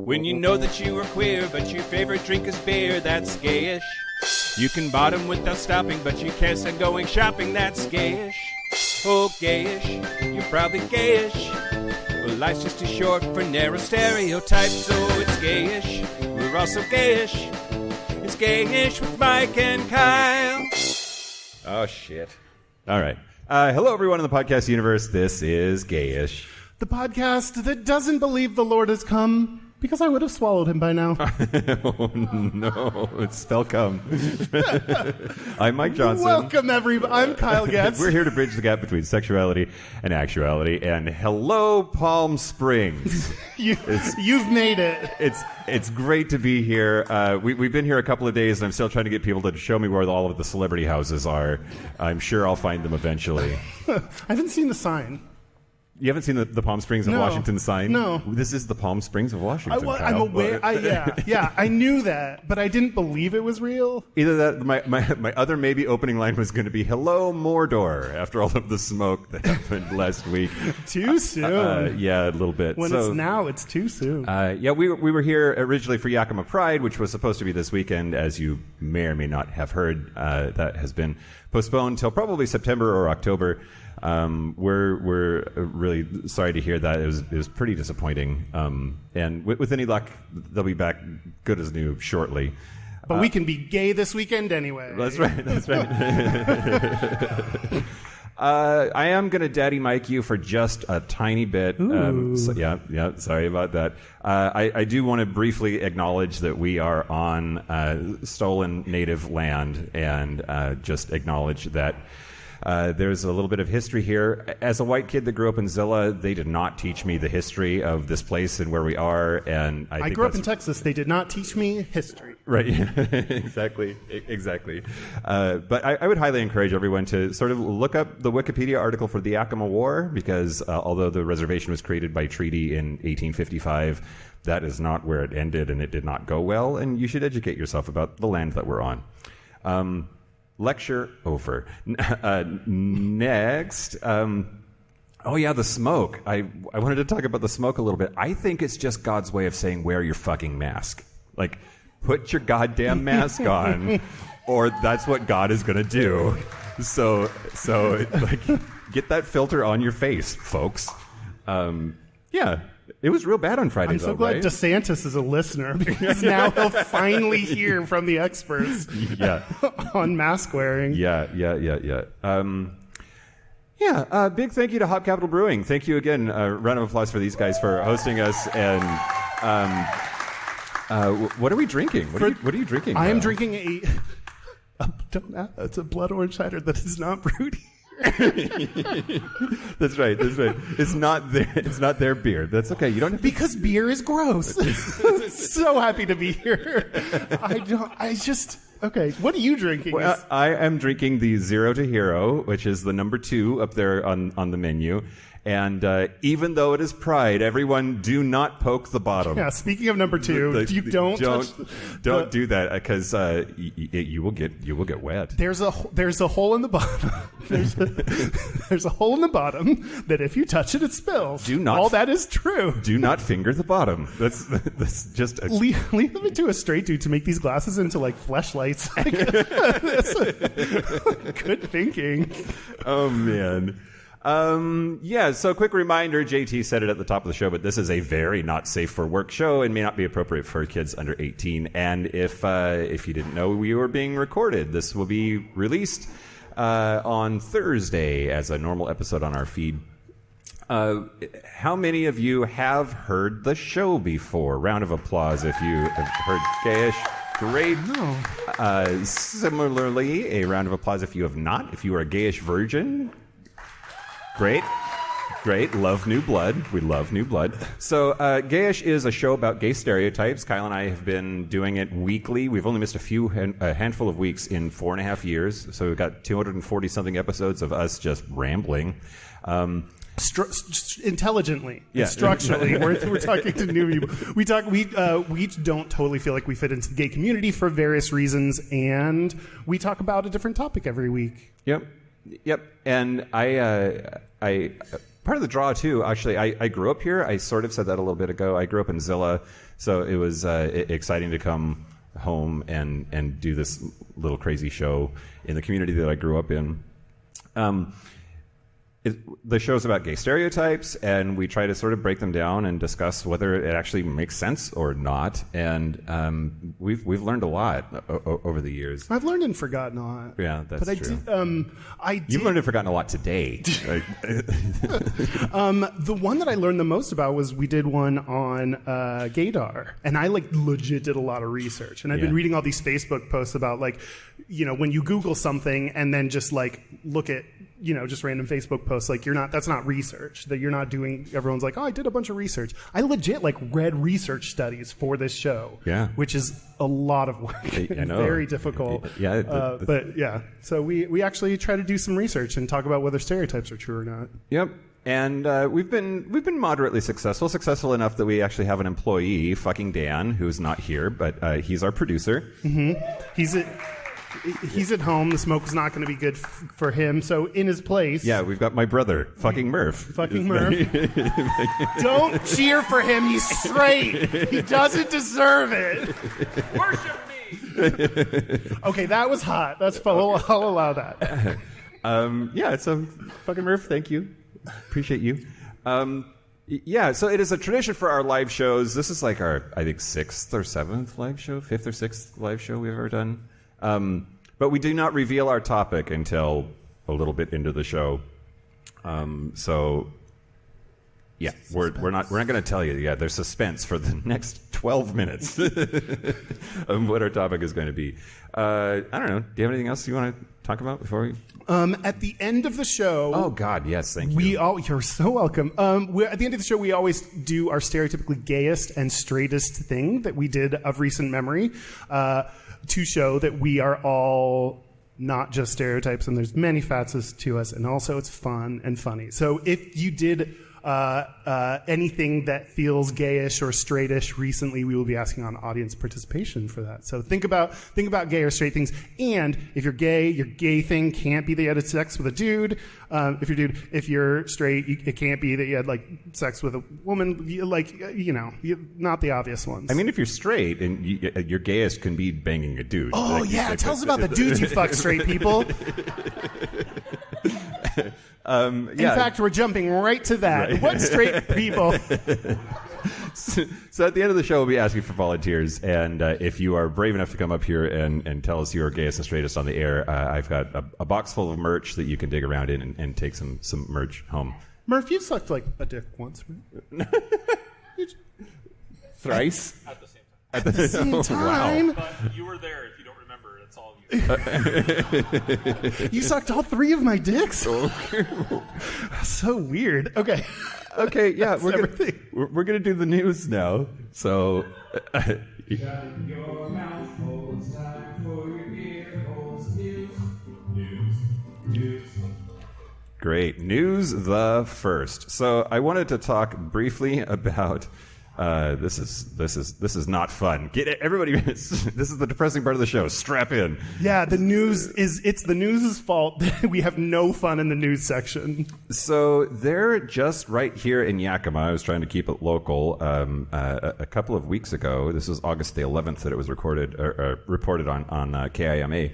When you know that you are queer, but your favorite drink is beer, that's gayish. You can bottom without stopping, but you can't stand going shopping, that's gayish. Oh, gayish, you're probably gayish. Well, life's just too short for narrow stereotypes, so it's gayish. We're also gayish. It's Gayish with Mike and Kyle. Oh, shit. All right. Hello, everyone in the podcast universe. This is Gayish. The podcast that doesn't believe the Lord has come, because I would have swallowed him by now. Oh, no. It's spell come. I'm Mike Johnson. Welcome, everybody. I'm Kyle Getz. We're here to bridge the gap between sexuality and actuality. And hello, Palm Springs. You've made it. It's great to be here. We've been here a couple of days, and I'm still trying to get people to show me where all of the celebrity houses are. I'm sure I'll find them eventually. I haven't seen the sign. You haven't seen the Palm Springs of Washington sign? No. This is the Palm Springs of Washington, Kyle. I'm aware. Yeah, I knew that, but I didn't believe it was real. Either that, my other maybe opening line was going to be, hello, Mordor, after all of the smoke that happened last week. Too soon. Yeah, a little bit. It's too soon. We were here originally for Yakima Pride, which was supposed to be this weekend, as you may or may not have heard. That has been postponed till probably September or October. We're really sorry to hear that. It was pretty disappointing. And with any luck, they'll be back good as new shortly. But we can be gay this weekend anyway. That's right. I am going to Daddy Mike you for just a tiny bit. Sorry about that. I do want to briefly acknowledge that we are on stolen native land and just acknowledge that there's a little bit of history here. As a white kid that grew up in Zilla, they did not teach me the history of this place and where we are. And I grew up in Texas. They did not teach me history. Right. Exactly. But I would highly encourage everyone to sort of look up the Wikipedia article for the Yakima War, because although the reservation was created by treaty in 1855, that is not where it ended, and it did not go well. And you should educate yourself about the land that we're on. Lecture over. Next. The smoke. I wanted to talk about the smoke a little bit. I think it's just God's way of saying wear your fucking mask. Like, put your goddamn mask on, or that's what God is going to do. So like, get that filter on your face, folks. It was real bad on Friday, I'm so glad DeSantis is a listener, because now he'll finally hear from the experts on mask wearing. Yeah. Big thank you to Hop Capital Brewing. Thank you again. Round of applause for these guys for hosting us. And what are we drinking? What are you drinking? I am drinking it's a blood orange cider that is not brewed here. That's right. It's not their beer. That's okay. You don't have to... Because beer is gross. So happy to be here. Okay, what are you drinking? Well, I am drinking the Zero to Hero, which is the number 2 up there on the menu. And even though it is Pride, everyone do not poke the bottom. Yeah, speaking of number 2, don't do that, because you will get wet. There's a hole in the bottom. There's a hole in the bottom that if you touch it, it spills. All that is true. Do not finger the bottom. That's just leave it to a straight dude to make these glasses into like fleshlights. That's good thinking. Oh man. So quick reminder, JT said it at the top of the show, but this is a very not safe for work show and may not be appropriate for kids under 18. And if you didn't know, we were being recorded. This will be released on Thursday as a normal episode on our feed. How many of you have heard the show before? Round of applause if you have heard Gayish. Great. No. Similarly, a round of applause if you have not. If you are a Gayish virgin. Great. Love new blood. We love new blood. So Gayish is a show about gay stereotypes. Kyle and I have been doing it weekly. We've only missed a handful of weeks in 4.5 years. So we've got 240-something episodes of us just rambling. Intelligently, structurally. We're talking to new people. We don't totally feel like we fit into the gay community for various reasons, and we talk about a different topic every week. Yep. And I part of the draw too. Actually, I grew up here. I sort of said that a little bit ago. I grew up in Zilla, so it was exciting to come home and do this little crazy show in the community that I grew up in. The show's about gay stereotypes, and we try to sort of break them down and discuss whether it actually makes sense or not. And we've learned a lot over the years. I've learned and forgotten a lot. Yeah, that's true. You've learned and forgotten a lot today. The one that I learned the most about was we did one on gaydar, and I legit did a lot of research. And I've been reading all these Facebook posts about when you Google something and then just look at just random Facebook posts, that's not research, that you're not doing. Everyone's like, oh, I did a bunch of research. I legit read research studies for this show, which is a lot of work. I know. Very difficult. But yeah, so we actually try to do some research and talk about whether stereotypes are true or not. Yep. And we've been moderately successful enough that we actually have an employee, fucking Dan, who's not here, but he's our producer. Mm-hmm. He's at home. The smoke is not going to be good for him. So in his place... Yeah, we've got my brother, fucking Murph. Fucking Murph. Don't cheer for him. He's straight. He doesn't deserve it. Worship me. Okay, that was hot. That's fun. I'll allow that. So fucking Murph, thank you. Appreciate you. So it is a tradition for our live shows. This is our, I think, 6th or 7th live show, 5th or 6th live show we've ever done. But we do not reveal our topic until a little bit into the show. We're not going to tell you. Yeah, there's suspense for the next 12 minutes of what our topic is going to be. I don't know. Do you have anything else you want to talk about before we? At the end of the show... Oh, God, yes, thank you. You're so welcome. At the end of the show, we always do our stereotypically gayest and straightest thing that we did of recent memory to show that we are all not just stereotypes, and there's many facets to us, and also it's fun and funny. So if you did anything that feels gayish or straightish recently, we will be asking on audience participation for that. So think about gay or straight things. And if you're gay, your gay thing can't be that you had sex with a dude. If you're straight, it can't be that you had sex with a woman. Not the obvious ones. I mean, if you're straight and your gayest can be banging a dude. Oh tell us about the dudes you fuck, straight people. In fact, we're jumping right to that. Right. What straight people? So at the end of the show, we'll be asking for volunteers. And if you are brave enough to come up here and tell us you're gayest and straightest on the air, I've got a box full of merch that you can dig around in and take some merch home. Murph, you've sucked a dick once, right? Thrice? At the same time. Wow. But you were there. If you don't remember, it's all you. You sucked all 3 of my dicks? So weird. Okay, yeah, we're gonna do the news now. So great news the first. So I wanted to talk briefly about this is not fun. Get it, everybody. This is the depressing part of the show. Strap in. Yeah, it's the news's fault that we have no fun in the news section. So they're just right here in Yakima. I was trying to keep it local. A couple of weeks ago, this was August the 11th that it was reported on KIMA.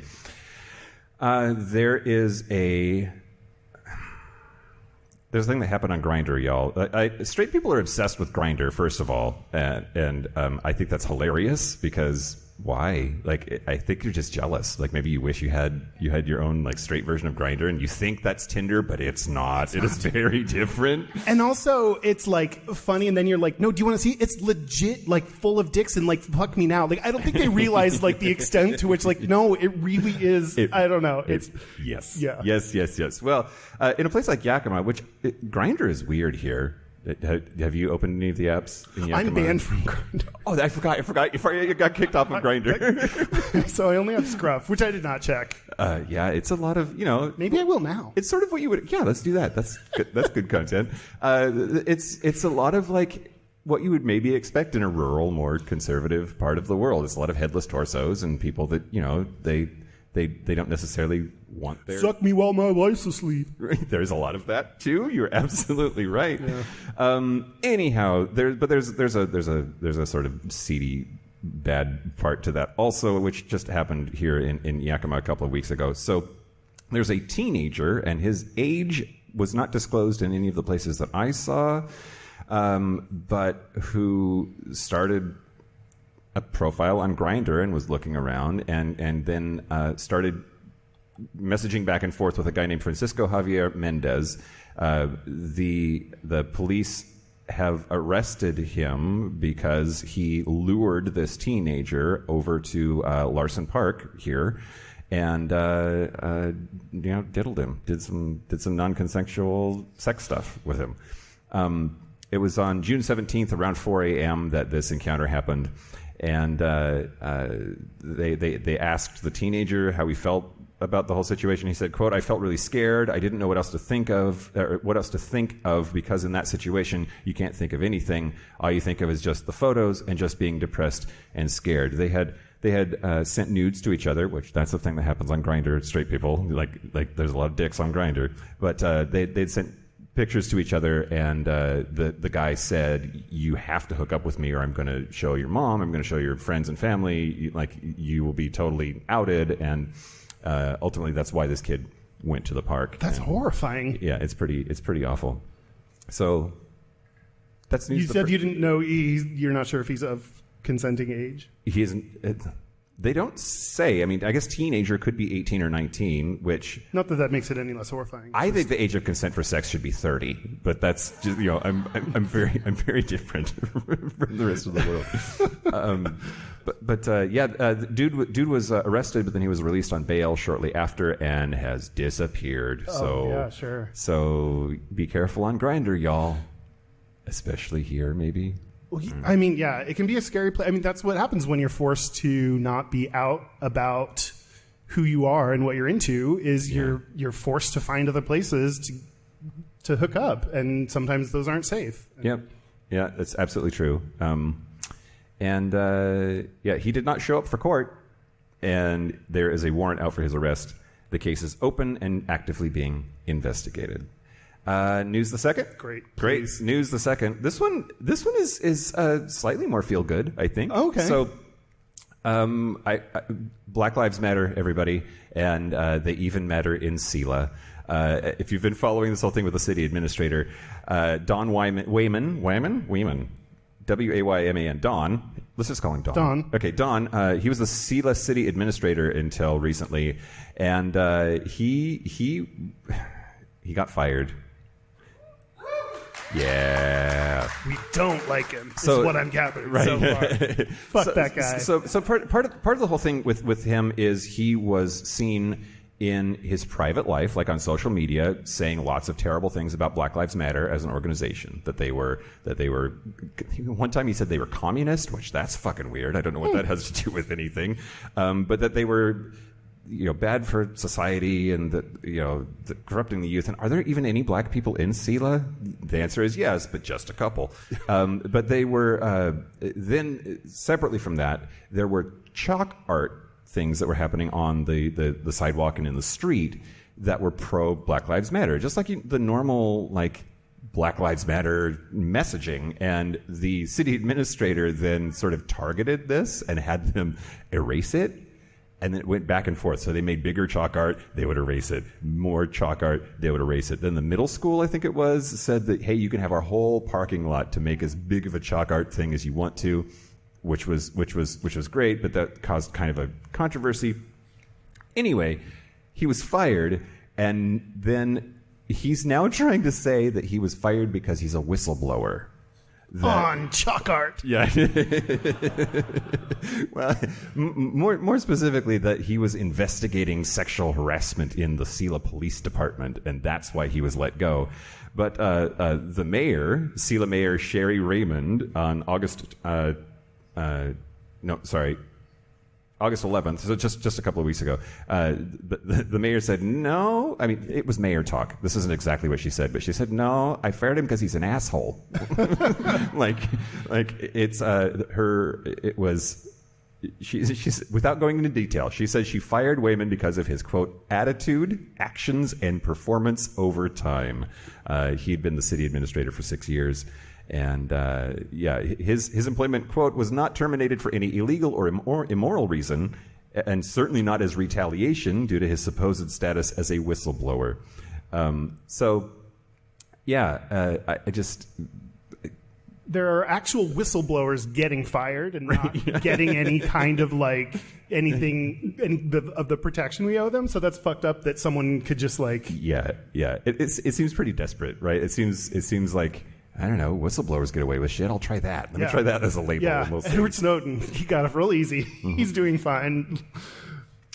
There's a thing that happened on Grindr, y'all. Straight people are obsessed with Grindr, first of all, and I think that's hilarious because why? I think you're just jealous. Maybe you wish you had your own straight version of Grindr, and you think that's Tinder, but it's not. It is very different. And also, it's funny, and then you're like, no, do you want to see? It's legit full of dicks and fuck me now. I don't think they realize the extent to which no, it really is. I don't know. Yes. Yeah. Yes. Well, in a place like Yakima, which Grindr is weird here. Have you opened any of the apps in Yakima? I'm banned from Grindr. Oh, I forgot. You got kicked off of Grindr. So I only have Scruff, which I did not check. It's a lot of, Maybe I will now. It's sort of what you would... Yeah, let's do that. That's good content. It's a lot of what you would maybe expect in a rural, more conservative part of the world. It's a lot of headless torsos and people that, they don't necessarily want their... Suck me while my wife's asleep. There's a lot of that too. You're absolutely right. Yeah. Anyhow, there's a sort of seedy, bad part to that also, which just happened here in Yakima a couple of weeks ago. So there's a teenager, and his age was not disclosed in any of the places that I saw, but who started a profile on Grindr and was looking around, and then started messaging back and forth with a guy named Francisco Javier Mendez. The police have arrested him because he lured this teenager over to Larson Park here, and diddled him, did some non-consensual sex stuff with him. It was on June 17th around 4 a.m. that this encounter happened. And they asked the teenager how he felt about the whole situation. He said, quote, "I felt really scared. I didn't know what else to think of, because in that situation, you can't think of anything. All you think of is just the photos and just being depressed and scared." They had sent nudes to each other, which that's the thing that happens on Grindr. Straight people, like there's a lot of dicks on Grindr. But they'd sent pictures to each other, and the guy said, "You have to hook up with me, or I'm going to show your mom. I'm going to show your friends and family. You will be totally outed." And ultimately, that's why this kid went to the park. That's horrifying. Yeah, it's pretty awful. So that's news. You said you didn't know. You're not sure if he's of consenting age. He isn't. They don't say. I mean, I guess teenager could be 18 or 19, which... Not that makes it any less horrifying. I think the age of consent for sex should be 30, but that's just, I'm very different from the rest of the world. Dude was arrested, but then he was released on bail shortly after and has disappeared. Yeah, sure. So be careful on Grindr, y'all. Especially here, maybe. Well, I mean, yeah, it can be a scary place. I mean, that's what happens when you're forced to not be out about who you are and what you're into. You're forced to find other places to hook up, and sometimes those aren't safe. Yep. Yeah, that's absolutely true. He did not show up for court, and there is a warrant out for his arrest. The case is open and actively being investigated. News the second. Great. News the second. This one is slightly more feel good, I think. Okay. So, Black Lives Matter, everybody, and they even matter in SELA. If you've been following this whole thing with the city administrator, Don Wayman, W-A-Y-M-A-N, Don. Let's just call him Don. Don. Okay, Don. He was the SELA city administrator until recently, and he got fired. Yeah. We don't like him. So, is what I'm gathering right. so far. Fuck that guy. So part of the whole thing with him is he was seen in his private life, like on social media, saying lots of terrible things about Black Lives Matter as an organization. That they were. One time he said they were communist, which that's fucking weird. I don't know what that has to do with anything. But that they were, bad for society, and that corrupting the youth. And are there even any black people in SELA? The answer is yes, but just a couple. But they were then separately from that, there were chalk art things that were happening on the sidewalk and in the street that were pro Black Lives Matter, just like the normal Black Lives Matter messaging. And the city administrator then sort of targeted this and had them erase it. And then it went back and forth. So they made bigger chalk art, they would erase it. More chalk art, they would erase it. Then the middle school, I think it was, said that, hey, you can have our whole parking lot to make as big of a chalk art thing as you want to, which was great, but that caused kind of a controversy. Anyway, he was fired, and then he's now trying to say that he was fired because he's a whistleblower. On chalk art. Yeah. Well, more specifically, that he was investigating sexual harassment in the SELA Police Department, and that's why he was let go. But the mayor, SELA Mayor Sherry Raymond, on August 11th, so just a couple of weeks ago, the mayor said, no, I mean, it was mayor talk. This isn't exactly what she said, but she said, no, I fired him because he's an asshole. It was she's without going into detail, she says she fired Wayman because of his, quote, attitude, actions, and performance over time. He'd been the city administrator for 6 years. And his employment, quote, was not terminated for any illegal or immoral reason, and certainly not as retaliation due to his supposed status as a whistleblower. I just... There are actual whistleblowers getting fired and not getting any kind of anything of the protection we owe them. So that's fucked up that someone could just It seems pretty desperate, right? It seems like, I don't know, whistleblowers get away with shit. I'll try that. Let me try that as a label. Yeah, Edward Snowden, he got it real easy. Mm-hmm. He's doing fine.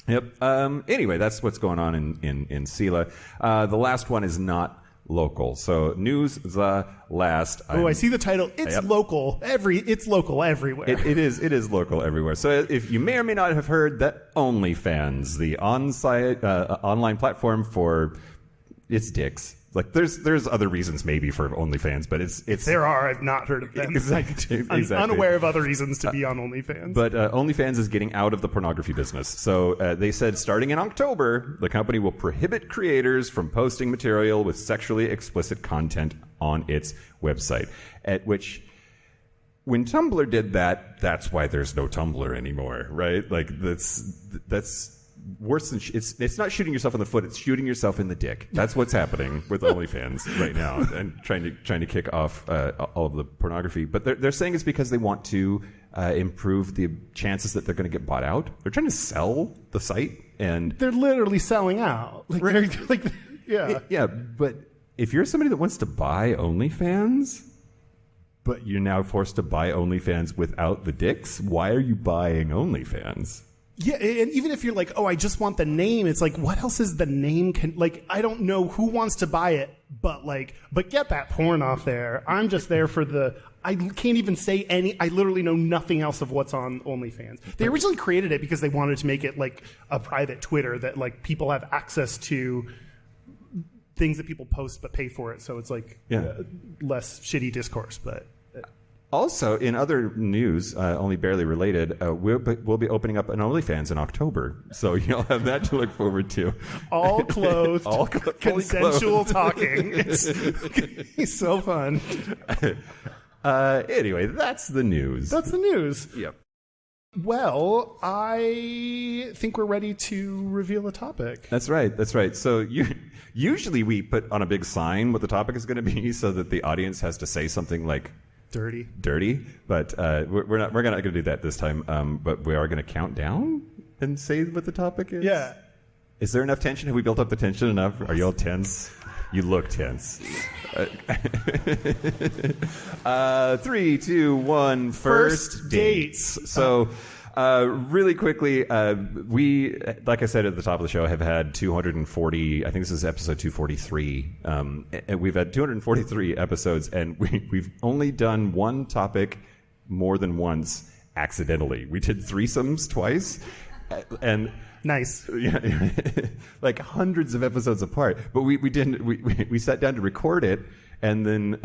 Yep. Anyway, that's what's going on in Sela. The last one is not local. So news the last. I see the title. It's local. It's local everywhere. It is local everywhere. So if you may or may not have heard that OnlyFans, the online platform for its dicks. Like there's other reasons maybe for OnlyFans, but it's there are. I've not heard of them. Exactly. I'm unaware of other reasons to be on OnlyFans. But OnlyFans is getting out of the pornography business. So they said starting in October, the company will prohibit creators from posting material with sexually explicit content on its website. At which, when Tumblr did that, that's why there's no Tumblr anymore, right? Like that's worse than it's not shooting yourself in the foot, it's shooting yourself in the dick. That's what's happening with OnlyFans right now, and trying to kick off all of the pornography. But they're saying it's because they want to improve the chances that they're going to get bought out. They're trying to sell the site, and they're literally selling out. Yeah. But if you're somebody that wants to buy OnlyFans, but you're now forced to buy OnlyFans without the dicks, why are you buying OnlyFans? Yeah, and even if you're like, oh, I just want the name, it's like, what else is the name? I don't know who wants to buy it, but get that porn off there. I'm just there for I can't even say I literally know nothing else of what's on OnlyFans. They originally created it because they wanted to make it like a private Twitter that like people have access to things that people post but pay for it. So it's less shitty discourse, but... Also, in other news, only barely related, we'll be opening up an OnlyFans in October, so you'll have that to look forward to. All clothed, consensual talking. It's so fun. Anyway, that's the news. That's the news. Yep. Well, I think we're ready to reveal a topic. That's right. So usually we put on a big sign what the topic is going to be so that the audience has to say something like, dirty, but we're not going to do that this time. But we are going to count down and say what the topic is. Yeah. Is there enough tension? Have we built up the tension enough? Are you all tense? You look tense. 3, 2, 1. First dates. So. Really quickly, we, like I said at the top of the show, have had 240, I think this is episode 243, and we've had 243 episodes, and we've only done one topic more than once accidentally. We did threesomes twice, and... Nice. Yeah, like hundreds of episodes apart, but we sat down to record it, and then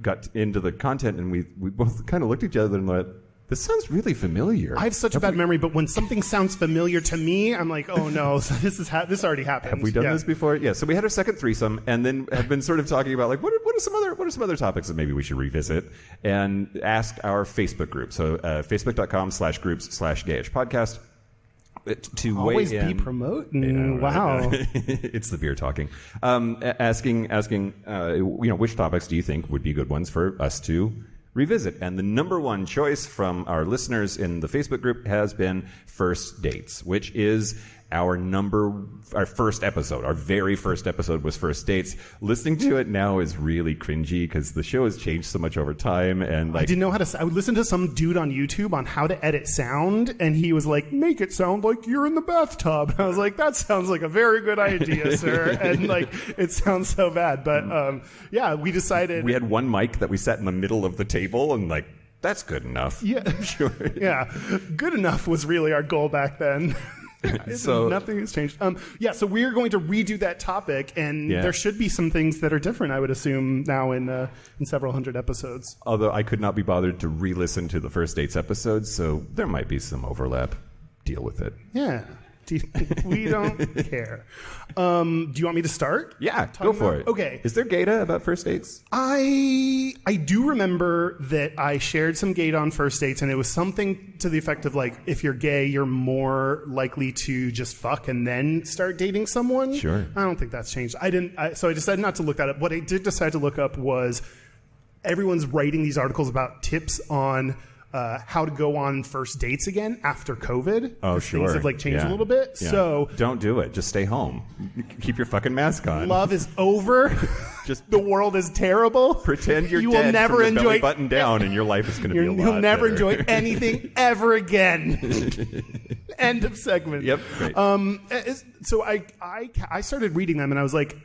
got into the content, and we both kind of looked at each other and went, this sounds really familiar. I have such a bad memory, but when something sounds familiar to me, I'm like, oh no, so this already happened. Have we done this before? Yeah. So we had our second threesome, and then have been sort of talking about like what are some other topics that maybe we should revisit, and ask our Facebook group. So facebook.com/groups/Gayish podcast. To always weigh in. Be promoting. Wow. It's the beer talking. Asking which topics do you think would be good ones for us to revisit? And the number one choice from our listeners in the Facebook group has been first dates, which is our first episode. Our very first episode was first dates. Listening to it now is really cringy because the show has changed so much over time. And I didn't know how to. I would listen to some dude on YouTube on how to edit sound, and he was like, "Make it sound like you're in the bathtub." And I was like, "That sounds like a very good idea, sir." And it sounds so bad, but we decided we had one mic that we sat in the middle of the table, and that's good enough. Yeah, sure. Yeah, good enough was really our goal back then. So nothing has changed. So we're going to redo that topic, and there should be some things that are different, I would assume, now in several hundred episodes. Although I could not be bothered to re-listen to the First Dates episodes, so there might be some overlap. Deal with it. Yeah. We don't care. Do you want me to start? Yeah, go for it. Okay. Is there Gata about first dates? I do remember that I shared some Gata on first dates, and it was something to the effect of like, if you're gay, you're more likely to just fuck and then start dating someone. Sure. I don't think that's changed. So I decided not to look that up. What I did decide to look up was everyone's writing these articles about tips on how to go on first dates again after COVID. Oh, sure. Things have like changed a little bit. Yeah. So don't do it. Just stay home. Keep your fucking mask on. love is over. Just the world is terrible. Pretend you're you dead will never from enjoy belly button down, and your life is going to be a lot You'll never better. enjoy anything ever again. End of segment. Yep. Great. So I started reading them, and I was like,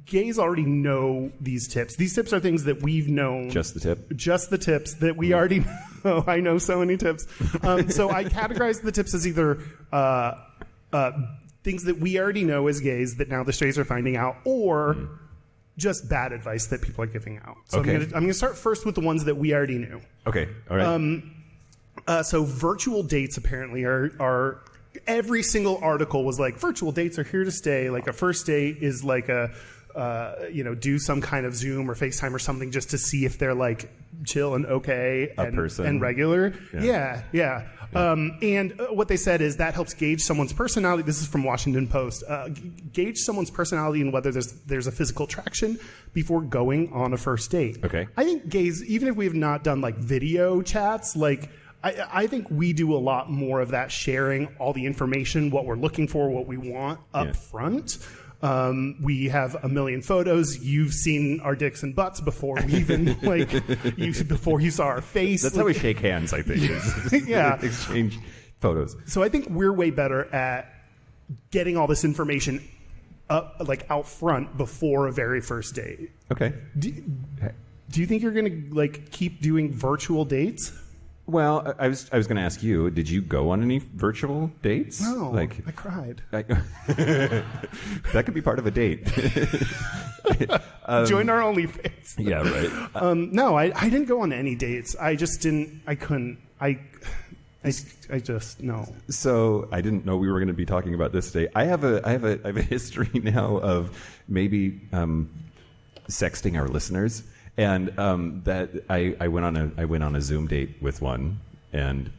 gays already know these tips. These tips are things that we've known. Just the tip. Just the tips that we already know. I know so many tips. So I categorized the tips as either things that we already know as gays that now the straights are finding out, or just bad advice that people are giving out. So Okay. I'm going to start first with the ones that we already knew. Okay. All right. So virtual dates apparently are every single article was like, virtual dates are here to stay. Like a first date is like do some kind of Zoom or FaceTime or something just to see if they're like chill and okay and regular. Yeah. And what they said is that helps gauge someone's personality. This is from Washington Post. Gauge someone's personality and whether there's a physical attraction before going on a first date. Okay. I think gays, even if we have not done like video chats, like I think we do a lot more of that, sharing all the information, what we're looking for, what we want up front. We have a million photos. You've seen our dicks and butts before we even before you saw our face. That's how we shake hands, I think. is Yeah. Exchange photos. So I think we're way better at getting all this information out front before a very first date. Okay. Do you think you're going to keep doing virtual dates? Well, I was going to ask you, did you go on any virtual dates? No, I cried. That could be part of a date. Join our OnlyFans. Yeah, right. No, I didn't go on any dates. I just didn't. I couldn't. I just no. So I didn't know we were going to be talking about this today. I have a history now of maybe sexting our listeners. And that I went on a Zoom date with one, and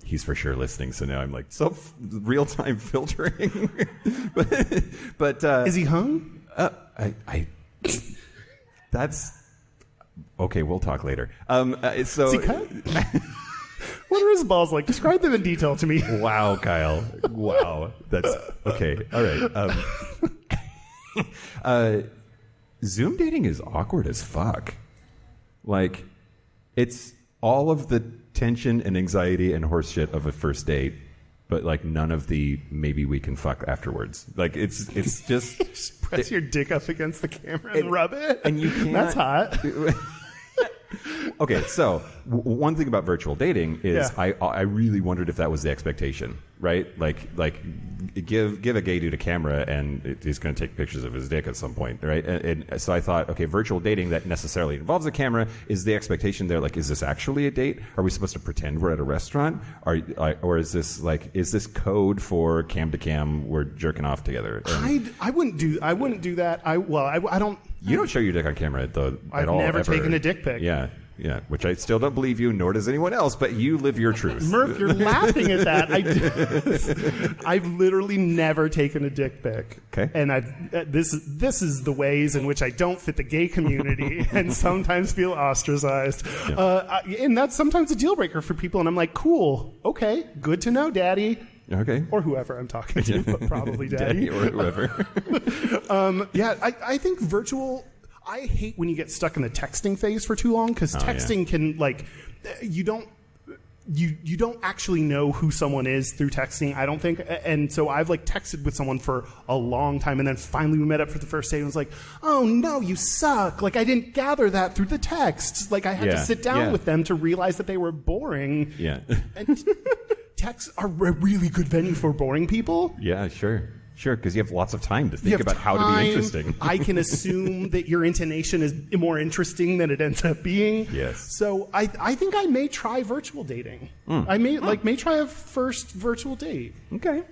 he's for sure listening. So now I'm like real time filtering. but is he hung? That's okay. We'll talk later. So Is he cut? What are his balls like? Describe them in detail to me. Wow, Kyle. Wow, that's okay. All right. Zoom dating is awkward as fuck. Like, it's all of the tension and anxiety and horseshit of a first date, but like none of the maybe we can fuck afterwards. Like, it's just Just press your dick up against the camera and rub it. And you can't. That's hot. Okay, so one thing about virtual dating is I really wondered if that was the expectation, right? Like give a gay dude a camera and he's going to take pictures of his dick at some point, right? And so I thought, okay, virtual dating that necessarily involves a camera, is the expectation there? Like, is this actually a date? Are we supposed to pretend we're at a restaurant? Or is this code for cam to cam? We're jerking off together. I wouldn't do that. I don't. You don't show your dick on camera at all. I've never taken a dick pic. Yeah, which I still don't believe you, nor does anyone else, but you live your truth. Murph, you're laughing at that. I've literally never taken a dick pic. Okay. And this is the ways in which I don't fit the gay community and sometimes feel ostracized. Yeah. And that's sometimes a deal breaker for people. And I'm like, cool, okay, good to know, Daddy. Okay. Or whoever I'm talking to, but probably Daddy. Daddy or whoever. I think virtual... I hate when you get stuck in the texting phase for too long, because texting can you don't actually know who someone is through texting, I don't think. And so I've texted with someone for a long time, and then finally we met up for the first date and was like, oh no, you suck. I didn't gather that through the texts. I had to sit down with them to realize that they were boring. Yeah. And texts are a really good venue for boring people. Yeah, sure. Sure, because you have lots of time to think about how to be interesting. I can assume that your intonation is more interesting than it ends up being. Yes. So I think I may try virtual dating. I may try a first virtual date. Okay.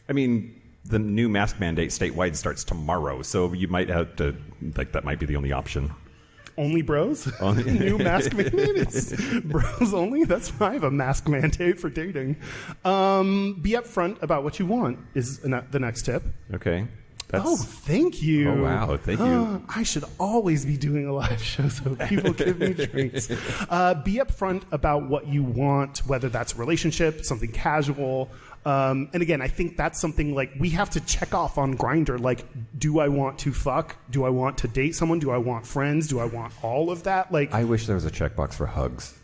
I mean, the new mask mandate statewide starts tomorrow, so you might have to, that might be the only option. Only bros? New mask mandate? Bros only? That's fine. I have a mask mandate for dating. Be upfront about what you want is the next tip. Okay. Thank you. Oh, wow. Thank you. I should always be doing a live show so people give me drinks. Be upfront about what you want, whether that's a relationship, something casual. And again, I think that's something like we have to check off on Grindr. Like, do I want to fuck? Do I want to date someone? Do I want friends? Do I want all of that? Like, I wish there was a checkbox for hugs.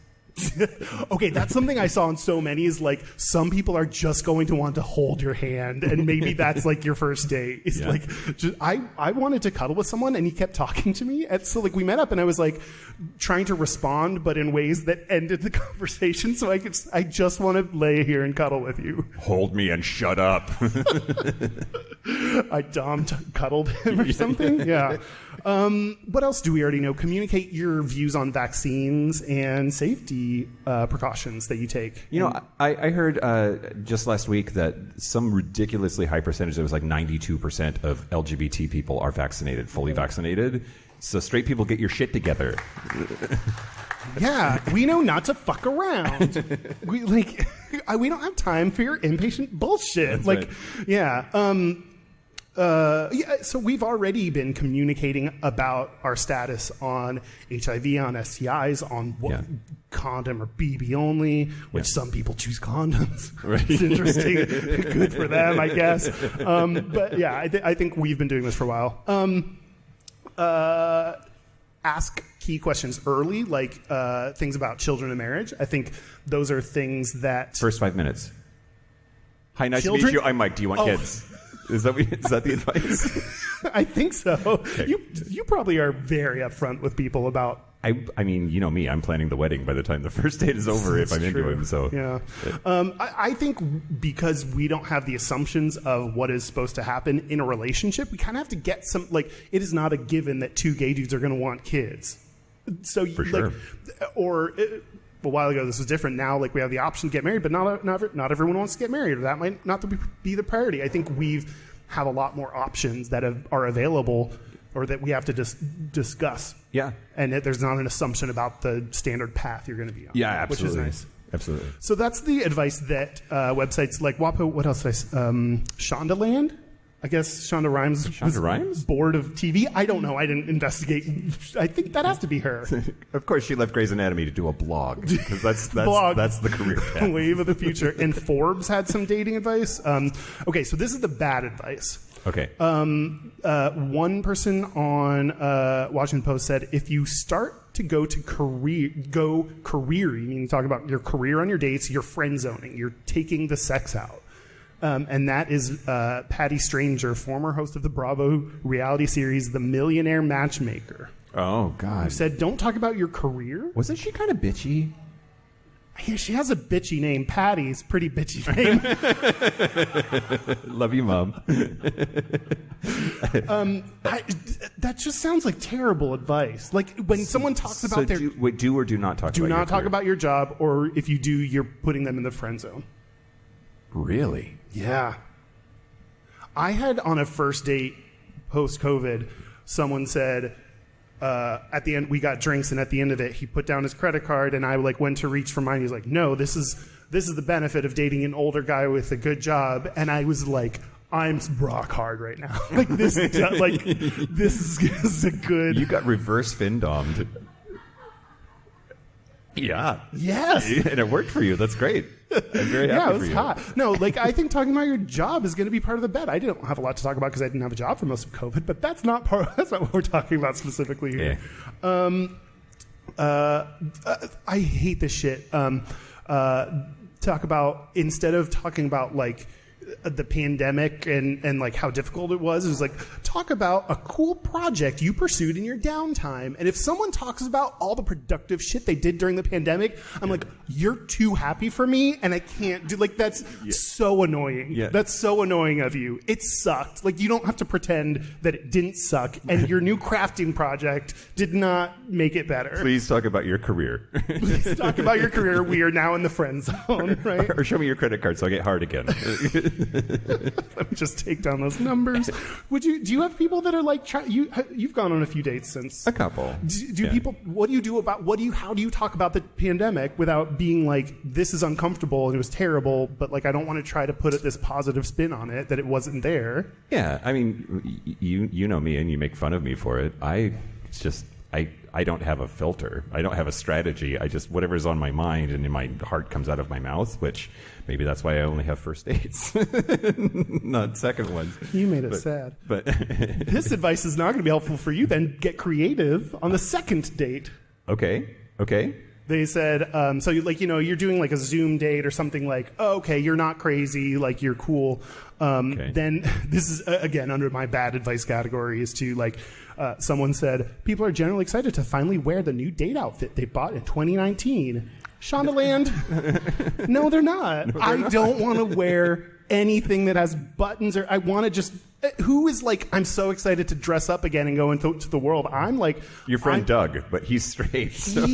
Okay, that's something I saw in so many is like some people are just going to want to hold your hand, and maybe that's like your first date. It's like I wanted to cuddle with someone and he kept talking to me, and so like we met up and I was like trying to respond but in ways that ended the conversation, so I just want to lay here and cuddle with you. Hold me and shut up. I cuddled him or something. Yeah. What else do we already know? Communicate your views on vaccines and safety precautions that you take. You know, I heard just last week that some ridiculously high percentage, it was like 92% of LGBT people are vaccinated, fully vaccinated. So straight people, get your shit together. Yeah, we know not to fuck around. We don't have time for your impatient bullshit. That's right. So we've already been communicating about our status on HIV, on STIs, on what condom or BB only, which some people choose condoms. Right. It's interesting. Good for them, I guess. But yeah, I think we've been doing this for a while. Ask key questions early, like things about children and marriage. I think those are things that... First 5 minutes. Hi, nice to meet you. I'm Mike. Do you want kids? Is that the advice? I think so. Okay. You probably are very upfront with people about... I mean, you know me. I'm planning the wedding by the time the first date is over if I'm into him. So yeah. I think because we don't have the assumptions of what is supposed to happen in a relationship, we kind of have to get some... Like, it is not a given that two gay dudes are going to want kids. So for sure. A while ago, this was different. Now, like, we have the option to get married, but not everyone wants to get married, or that might not be the priority. I think have a lot more options that are available, or that we have to discuss. Yeah, and there's not an assumption about the standard path you're going to be on. Yeah, absolutely. Which is nice. Absolutely. So that's the advice that websites like WAPO. What else did Shondaland? I guess Shonda Rhimes bored of TV. I don't know. I didn't investigate. I think that has to be her. Of course, she left Grey's Anatomy to do a blog because that's the career path. Wave of the future. And Forbes had some dating advice. Okay, so this is the bad advice. Okay. One person on Washington Post said, if you start to go career, meaning talk about your career on your dates, you're friend zoning, you're taking the sex out. And that is Patty Stranger, former host of the Bravo reality series The Millionaire Matchmaker. Oh, God. Who said, don't talk about your career. Wasn't she kind of bitchy? Yeah, she has a bitchy name. Patty's pretty bitchy name. Love you, Mom. That just sounds like terrible advice. Like when someone talks about their... do or do not talk about your Do not talk career. about your job, or if you do, you're putting them in the friend zone. Really? Yeah. I had on a first date post-COVID, someone said, at the end, we got drinks, and at the end of it, he put down his credit card, and I went to reach for mine. He was like, no, this is the benefit of dating an older guy with a good job. And I was like, I'm rock hard right now. This is a good... You got reverse fin-domed. Yeah. Yes. And it worked for you. That's great. I'm very happy yeah, it was for you. hot. No, I think talking about your job is going to be part of the bet. I didn't have a lot to talk about because I didn't have a job for most of COVID, but that's not what we're talking about specifically here. Yeah. I hate this shit. Instead of talking about the pandemic and like how difficult it was. It was like, talk about a cool project you pursued in your downtime. And if someone talks about all the productive shit they did during the pandemic, I'm like, you're too happy for me, and I can't do, like, that's so annoying. Yeah. That's so annoying of you. It sucked. Like, you don't have to pretend that it didn't suck, and your new crafting project did not make it better. Please talk about your career. Please talk about your career. We are now in the friend zone, right? Or show me your credit card so I get hard again. Let me just take down those numbers. Do you have people that are like, you've gone on a few dates since? A couple. Do people, how do you talk about the pandemic without being like, this is uncomfortable and it was terrible, but like, I don't want to try to put this positive spin on it that it wasn't there? Yeah, I mean, you know me and you make fun of me for it. I don't have a filter. I don't have a strategy. I just, whatever's on my mind and in my heart comes out of my mouth, which maybe that's why I only have first dates, not second ones. You made it sad. But this advice is not going to be helpful for you then. Get creative on the second date. Okay. They said, so you're doing like a Zoom date or something like, oh, okay, you're not crazy, like you're cool. Okay. Then this is, again, under my bad advice category is to like, someone said, people are generally excited to finally wear the new date outfit they bought in 2019. Shondaland, no, they're not. I don't want to wear anything that has buttons, or I want to just, who is like, I'm so excited to dress up again and go into the world. I'm like, your friend Doug, but he's straight. So.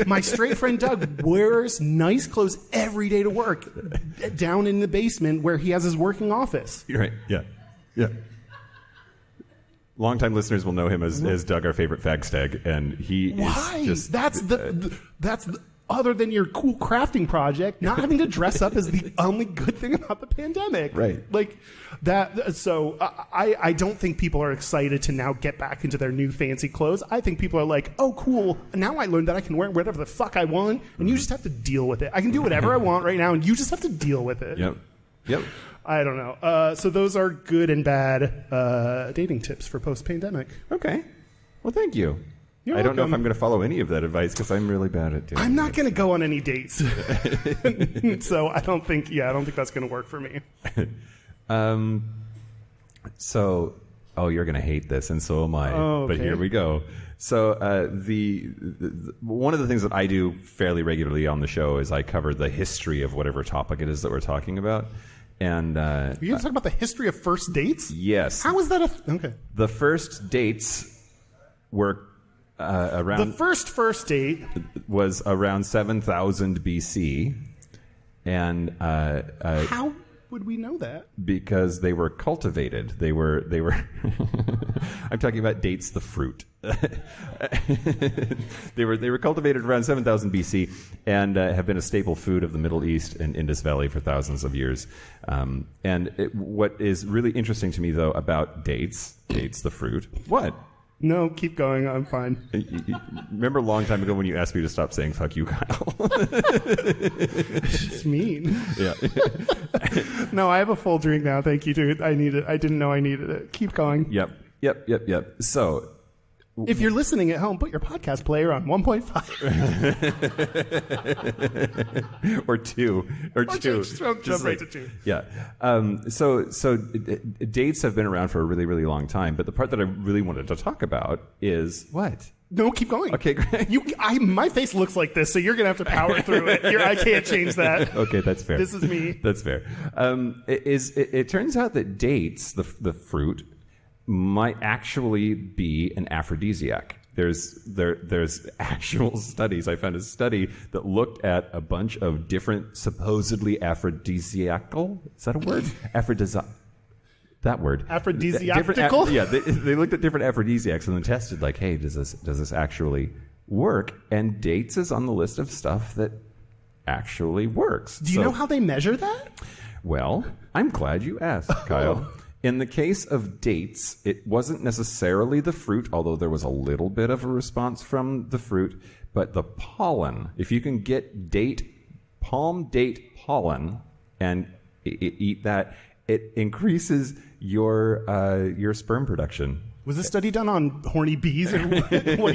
My straight friend Doug wears nice clothes every day to work down in the basement where he has his working office. You're right. Yeah. Longtime listeners will know him as Doug, our favorite fag stag, and he is just... That's other than your cool crafting project, not having to dress up is the only good thing about the pandemic. Right. Like that. So I don't think people are excited to now get back into their new fancy clothes. I think people are like, oh, cool. Now I learned that I can wear whatever the fuck I want, and you just have to deal with it. I can do whatever I want right now, and you just have to deal with it. Yep. I don't know. So those are good and bad dating tips for post-pandemic. Okay. Well, thank you. You're I don't know if welcome. I'm going to follow any of that advice because I'm really bad at dating. I'm not going to go on any dates. So I don't think that's going to work for me. So, you're going to hate this, and so am I. Oh, okay. But here we go. So, the one of the things that I do fairly regularly on the show is I cover the history of whatever topic it is that we're talking about. And Are you going to talk about the history of first dates? Yes. How is that okay? The first dates were around... The first date was around 7,000 BC. And... how would we know that? Because they were cultivated. They were I'm talking about dates the fruit. They were cultivated around 7,000 BC and have been a staple food of the Middle East and Indus Valley for thousands of years. What is really interesting to me, though, about dates the fruit. What? No, keep going. I'm fine. Remember a long time ago when you asked me to stop saying "fuck you, Kyle"? It's mean. Yeah. No, I have a full drink now. Thank you, dude. I need it. I didn't know I needed it. Keep going. Yep. So, if you're listening at home, put your podcast player on 1.5 or two. Jump right to 2. Yeah. Dates have been around for a really, really long time. But the part that I really wanted to talk about is what? No, keep going. Okay, great. My face looks like this, so you're going to have to power through it. I can't change that. Okay, that's fair. This is me. That's fair. It turns out that dates, the fruit, might actually be an aphrodisiac. There's actual studies. I found a study that looked at a bunch of different supposedly aphrodisiacal. Is that a word? That word. Aphrodisiacal? They looked at different aphrodisiacs and then tested, like, hey, does this actually work? And dates is on the list of stuff that actually works. Do you know how they measure that? Well, I'm glad you asked, Kyle. In the case of dates, it wasn't necessarily the fruit, although there was a little bit of a response from the fruit, but the pollen. If you can get palm date pollen and eat that, it increases your sperm production. Was this study done on horny bees? Or what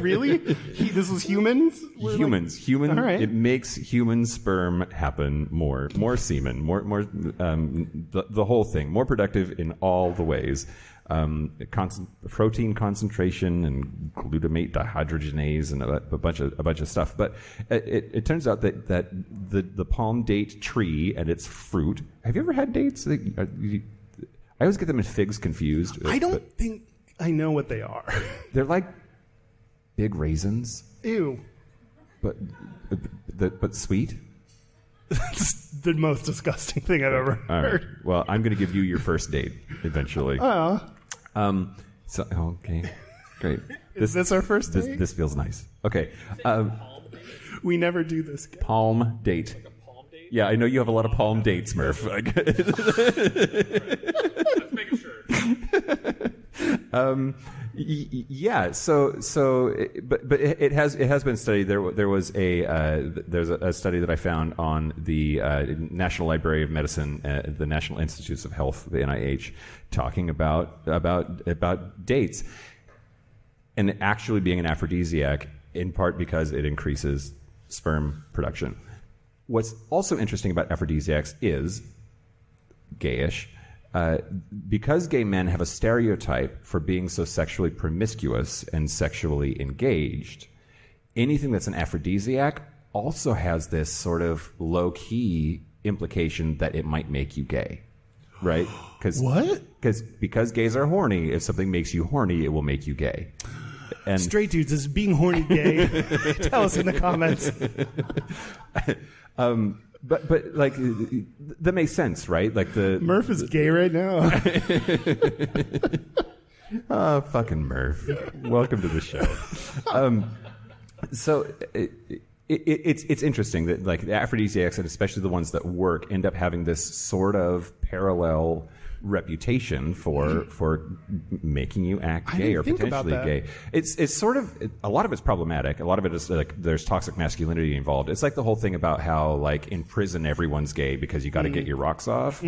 really? This was humans? Humans. All right. It makes human sperm happen more semen, more the whole thing, more productive in all the ways. Protein concentration and glutamate dehydrogenase and a bunch of stuff. But it turns out that the palm date tree and its fruit. Have you ever had dates? I always get them and figs confused. I don't think I know what they are. They're like big raisins. Ew. But sweet. That's the most disgusting thing I've ever heard. All right. Well, I'm going to give you your first date eventually. Oh. Okay. Great. Is this our first date? This feels nice. Okay. We never do this. Palm date. Yeah, I know you have a lot of palm dates, Murph. Just making sure. Yeah. But it has been studied. There's a study that I found on the National Library of Medicine, the National Institutes of Health, the NIH, talking about dates and actually being an aphrodisiac, in part because it increases sperm production. What's also interesting about aphrodisiacs is gayish. Because gay men have a stereotype for being so sexually promiscuous and sexually engaged, anything that's an aphrodisiac also has this sort of low-key implication that it might make you gay, right? What? Because gays are horny. If something makes you horny, it will make you gay. And straight dudes, is being horny gay? Tell us in the comments. But like that makes sense, right? Like Murph is gay right now. Oh, fucking Murph! Welcome to the show. So it's interesting that like the aphrodisiacs, and especially the ones that work, end up having this sort of parallel reputation for making you act gay or potentially gay. It's sort of a lot of it's problematic. A lot of it is like there's toxic masculinity involved. It's like the whole thing about how like in prison everyone's gay because you got to get your rocks off.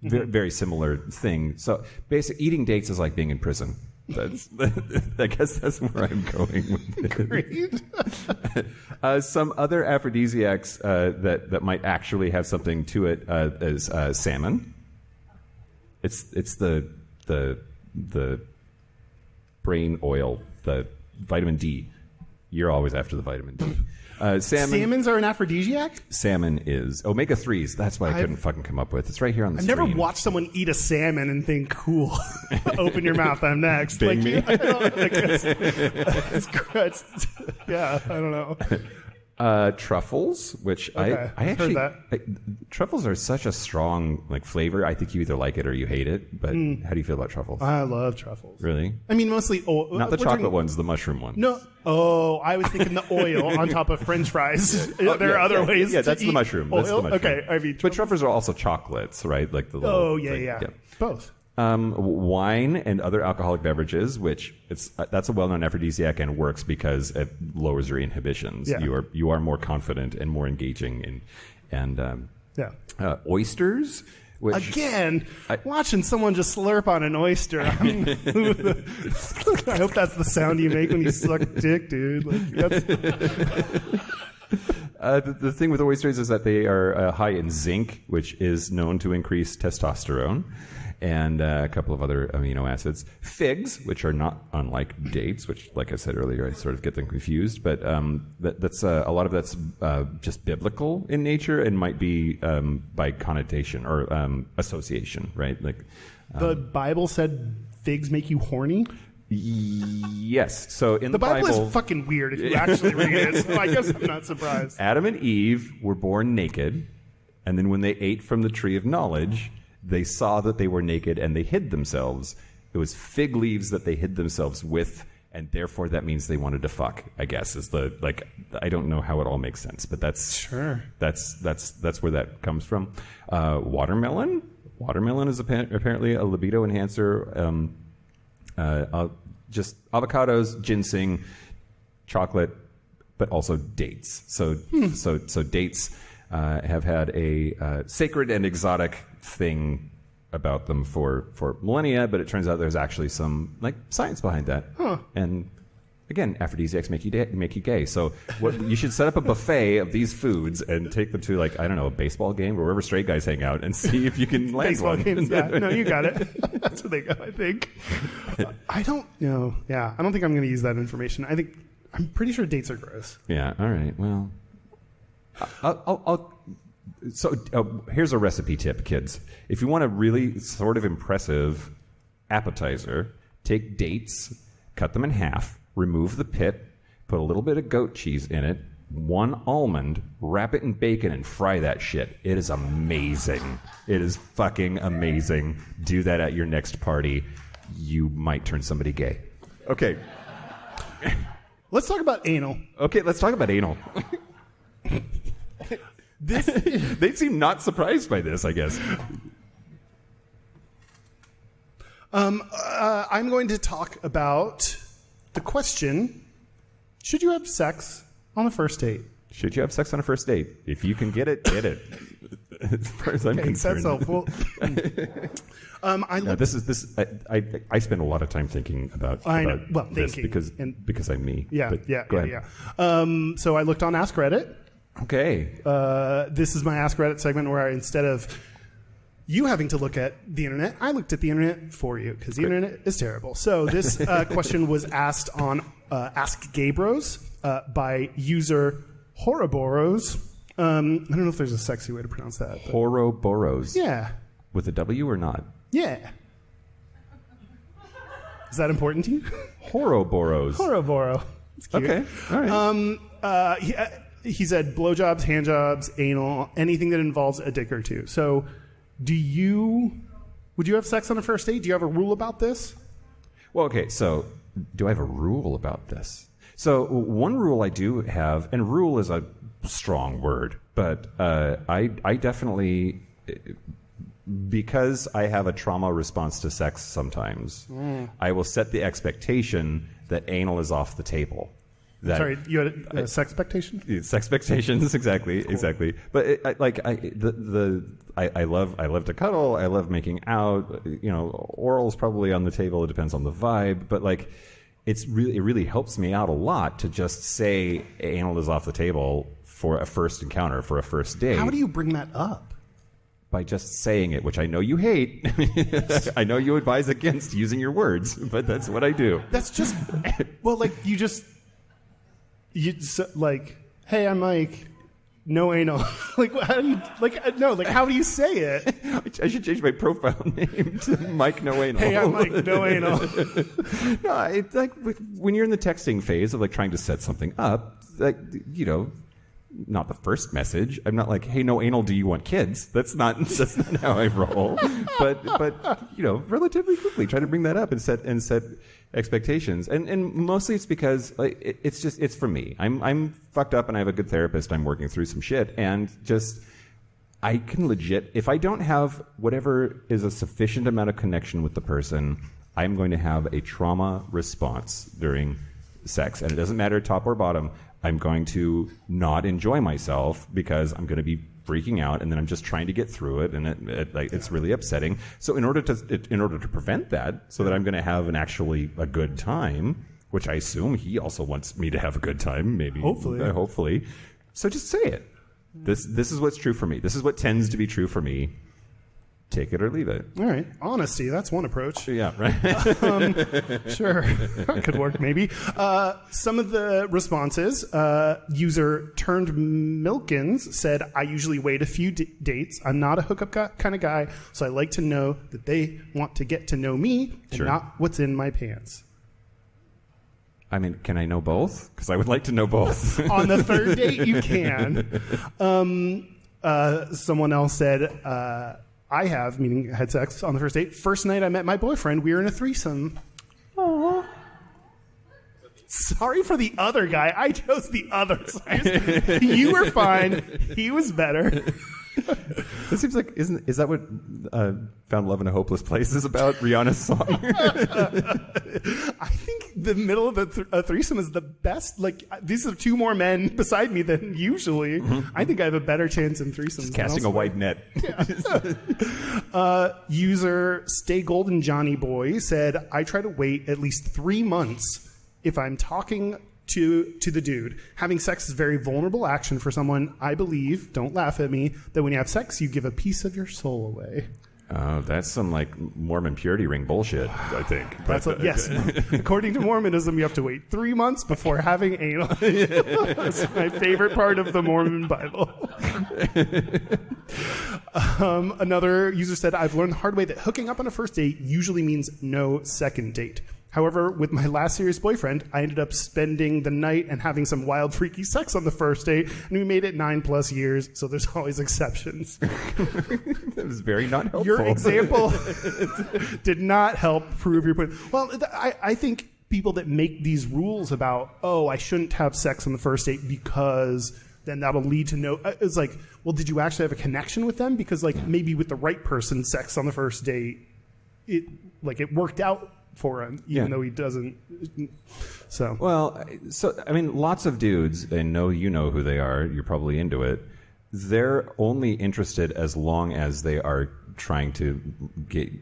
Very, very similar thing. So basically, eating dates is like being in prison. I guess that's where I'm going with it. Great. Some other aphrodisiacs that might actually have something to it is salmon. It's the brain oil, the vitamin D. You're always after the vitamin D. Salmons are an aphrodisiac? Salmon is omega-3s. That's what I couldn't fucking come up with. It's right here on the I've screen. never watched someone eat a salmon and think, cool, open your mouth, I'm next. Bing me. Yeah, I don't know. Truffles, which Okay, I actually heard that. truffles are such a strong like flavor. I think you either like it or you hate it. But how do you feel about truffles? I love truffles. Really? I mean, mostly Not the chocolate ones, the mushroom ones. No. Oh, I was thinking the oil on top of French fries. There are other ways. Yeah, to that's the eat mushroom. Oil? That's the mushroom. Okay, I mean, but truffles are also chocolates, right? Like the little. Oh yeah. Both. Wine and other alcoholic beverages, which that's a well-known aphrodisiac and works because it lowers your inhibitions. Yeah. You are more confident and more engaging, and oysters. Which, Again, watching someone just slurp on an oyster. I hope that's the sound you make when you suck dick, dude. Like, the thing with oysters is that they are high in zinc, which is known to increase testosterone, and a couple of other amino acids. Figs, which are not unlike dates, which, like I said earlier, I sort of get them confused, but that's a lot of that's just biblical in nature and might be by connotation or association, right? Like the Bible said figs make you horny. Yes. So in The Bible is fucking weird if you actually read it. So I guess I'm not surprised. Adam and Eve were born naked, and then when they ate from the tree of knowledge, they saw that they were naked and they hid themselves. It was fig leaves that they hid themselves with, and therefore that means they wanted to fuck, I guess, is the I don't know how it all makes sense, but that's where that comes from. Watermelon is apparently a libido enhancer. Just avocados, ginseng, chocolate, but also dates. So dates have had a sacred and exotic thing about them for millennia, but it turns out there's actually some like science behind that. And again, aphrodisiacs make you gay. So you should set up a buffet of these foods and take them to, like, I don't know, a baseball game or wherever straight guys hang out and see if you can land Baseball one. games, yeah. No, you got it. That's what they go, I think. I don't know. Yeah, I don't think I'm going to use that information. I'm pretty sure dates are gross. Yeah, all right. Well, here's a recipe tip, kids. If you want a really sort of impressive appetizer, take dates, cut them in half, remove the pit, put a little bit of goat cheese in it, 1 almond, wrap it in bacon, and fry that shit. It is amazing. It is fucking amazing. Do that at your next party. You might turn somebody gay. Okay. Let's talk about anal. Okay, let's talk about anal. They seem not surprised by this, I guess. I'm going to talk about the question, should you have sex on a first date? Should you have sex on a first date? If you can get it, get it. As far as I'm concerned. That's helpful. I spend a lot of time thinking about this thinking. because I'm me. Yeah, but yeah, go yeah, ahead. yeah. So I looked on Ask Reddit. Okay. This is my Ask Reddit segment where instead of you having to look at the internet, I looked at the internet for you because the internet is terrible. So this question was asked on Ask Gay Bros by user Horoboros. I don't know if there's a sexy way to pronounce that. But... Horoboros. Yeah. With a W or not? Yeah. Is that important to you? Horoboros. Horoboro. It's cute. Okay. All right. He said blowjobs, handjobs, anal, anything that involves a dick or two. So would you have sex on a first date? Do you have a rule about this? Well, okay, so do I have a rule about this? So one rule I do have, and rule is a strong word, but I definitely, because I have a trauma response to sex sometimes, I will set the expectation that anal is off the table. Sorry, you had a sex expectation? Sex expectations, exactly, cool. Exactly. But I love to cuddle. I love making out. You know, oral's probably on the table. It depends on the vibe. But like, it really helps me out a lot to just say anal is off the table for a first encounter, for a first date. How do you bring that up? By just saying it, which I know you hate. I know you advise against using your words, but that's what I do. That's just well, like like, hey, I'm Mike. No anal. Like, how do you how do you say it? I should change my profile name to Mike No Anal. Hey, I'm Mike No Anal. No, it's like when you're in the texting phase of like trying to set something up, like, you know, not the first message. I'm not like, hey, no anal, do you want kids? That's not how I roll. But you know, relatively quickly try to bring that up and set expectations. And mostly it's because like it's for me. I'm fucked up and I have a good therapist. I'm working through some shit and just I can legit, if I don't have whatever is a sufficient amount of connection with the person, I'm going to have a trauma response during sex. And it doesn't matter top or bottom. I'm going to not enjoy myself because I'm going to be freaking out, and then I'm just trying to get through it, and it's really upsetting. So in order to prevent that, so that I'm going to have a good time, which I assume he also wants me to have a good time, maybe hopefully. So just say it. This is what's true for me. This is what tends to be true for me. Take it or leave it. All right. Honesty, that's one approach. Yeah, right. Sure. That could work, maybe. Some of the responses, user Turned Milkins said, I usually wait a few dates. I'm not a hookup kind of guy, so I like to know that they want to get to know me and not what's in my pants. I mean, can I know both? Because I would like to know both. On the third date, you can. Someone else said... I have, meaning had sex on the first date. First night I met my boyfriend, we were in a threesome. Aww. Sorry for the other guy. I chose the other side. You were fine. He was better. This seems like is that what Found Love in a Hopeless Place is about? Rihanna's song. I think the middle of a threesome is the best. Like, these are two more men beside me than usually. I think I have a better chance in threesomes. Just casting a wide net. User Stay Golden Johnny Boy said, I try to wait at least 3 months if I'm talking to the dude. Having sex is a very vulnerable action for someone. I believe, don't laugh at me, that when you have sex, you give a piece of your soul away. Oh, that's some like Mormon purity ring bullshit, I think. That's what, yes. According to Mormonism, you have to wait 3 months before having anal. That's my favorite part of the Mormon Bible. Another user said, I've learned the hard way that hooking up on a first date usually means no second date. However, with my last serious boyfriend, I ended up spending the night and having some wild, freaky sex on the first date, and we made it 9+ years, so there's always exceptions. That was very not helpful. Your example did not help prove your point. Well, I think people that make these rules about, oh, I shouldn't have sex on the first date because then that'll lead to no... It's like, well, did you actually have a connection with them? Because, like, maybe with the right person, sex on the first date, it worked out for him, even though he doesn't. So I mean, lots of dudes, and you know who they are. You're probably into it. They're only interested as long as they are trying to get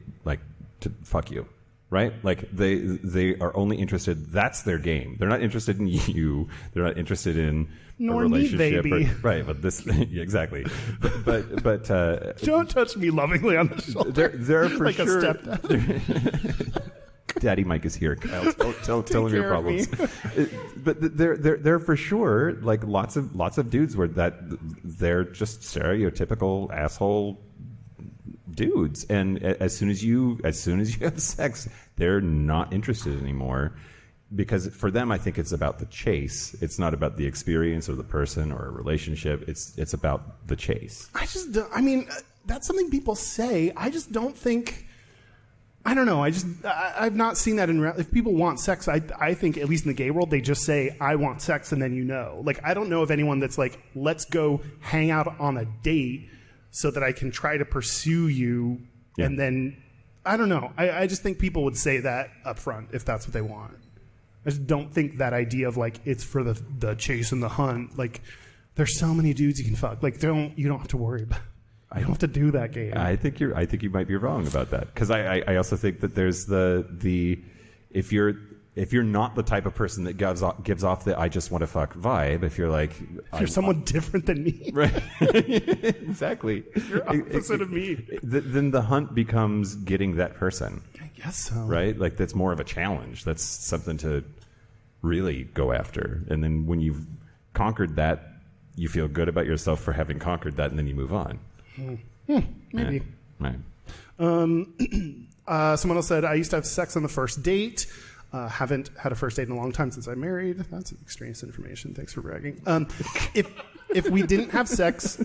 to fuck you, right? Like they are only interested. That's their game. They're not interested in you. They're not interested in nor a relationship, need they be. Right? But this, yeah, exactly. But don't touch me lovingly on the shoulder. They're for like sure. A stepdad. Daddy Mike is here. Kyle, tell him your problems. But they're for sure like lots of dudes where they're just stereotypical asshole dudes, and as soon as you have sex, they're not interested anymore, because for them, I think it's about the chase. It's not about the experience or the person or a relationship. It's about the chase. I mean, that's something people say. I just don't think. I don't know. I've not seen that in if people want sex. I think at least in the gay world, they just say, I want sex. And then, like, I don't know of anyone that's like, let's go hang out on a date so that I can try to pursue you. Yeah. And then I don't know. I just think people would say that up front if that's what they want. I just don't think that idea of like, it's for the chase and the hunt. Like, there's so many dudes you can fuck. Like, you don't have to worry about it. I don't have to do that game. I think you might be wrong about that, because I also think that there's the if you're not the type of person that gives off the I just want to fuck vibe, if you're like you're someone different than me, right? Exactly. You're opposite of me. Then the hunt becomes getting that person. I guess so. Right? Like that's more of a challenge. That's something to really go after. And then when you've conquered that, you feel good about yourself for having conquered that, and then you move on. Maybe. Right. Someone else said, I used to have sex on the first date. Haven't had a first date in a long time since I'm married. That's extraneous information. Thanks for bragging. If we didn't have sex,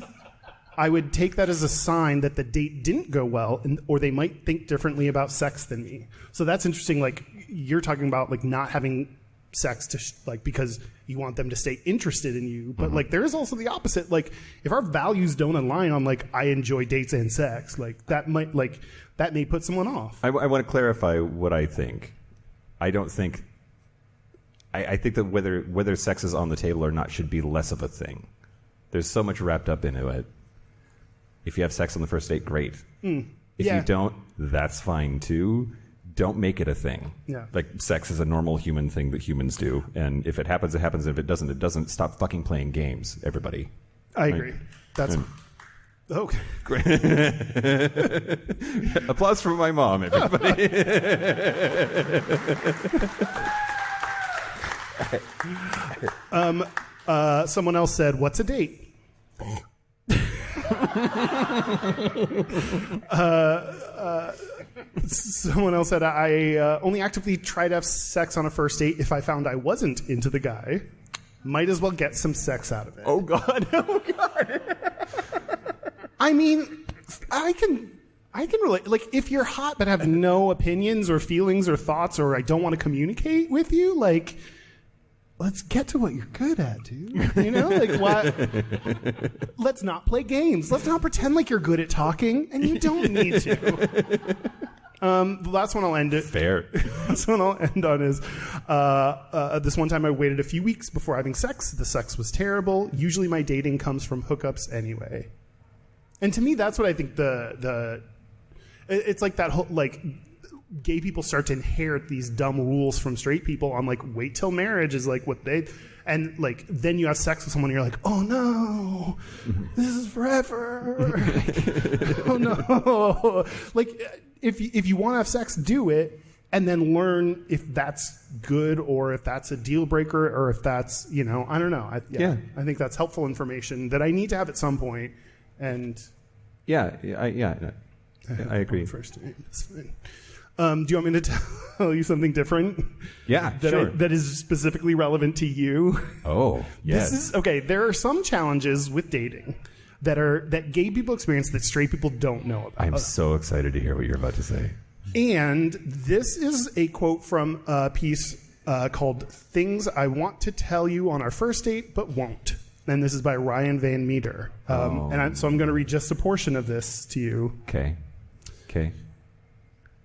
I would take that as a sign that the date didn't go well, or they might think differently about sex than me. So that's interesting. Like, you're talking about like not having sex to because you want them to stay interested in you, but like there is also the opposite. Like, if our values don't align on like I enjoy dates and sex, like that may put someone off. I want to clarify what I think. I don't think. I think that whether sex is on the table or not should be less of a thing. There's so much wrapped up into it. If you have sex on the first date, great. If you don't, that's fine too. Don't make it a thing. Yeah. Like, sex is a normal human thing that humans do. And if it happens, it happens. If it doesn't, it doesn't. Stop fucking playing games, everybody. I agree. That's... Okay. Great. Applause from my mom, everybody. Someone else said, what's a date? Someone else said, I only actively try to have sex on a first date if I found I wasn't into the guy. Might as well get some sex out of it. Oh, God. Oh, God. I mean, I can relate. Like, if you're hot but have no opinions or feelings or thoughts, or I don't want to communicate with you, like, let's get to what you're good at, dude. You know, like what? Let's not play games. Let's not pretend like you're good at talking, and you don't need to. The last one I'll end it. Fair. Last one I'll end on is this one time I waited a few weeks before having sex. The sex was terrible. Usually my dating comes from hookups anyway. And to me, that's what I think it's like that whole, like, gay people start to inherit these dumb rules from straight people on, like, wait till marriage is like what they, and like then you have sex with someone and you're like, oh no, this is forever. Oh no. Like, if you want to have sex, do it, and then learn if that's good or if that's a deal breaker or if that's, you know, I don't know. I think that's helpful information that I need to have at some point. And I agree. First, that's fine. Do you want me to tell you something different? Yeah, sure. That is specifically relevant to you. Oh, yes. This is okay. There are some challenges with dating that gay people experience that straight people don't know about. I'm so excited to hear what you're about to say. And this is a quote from a piece called "Things I Want to Tell You on Our First Date But Won't." And this is by Ryan Van Meter. So I'm going to read just a portion of this to you. Okay.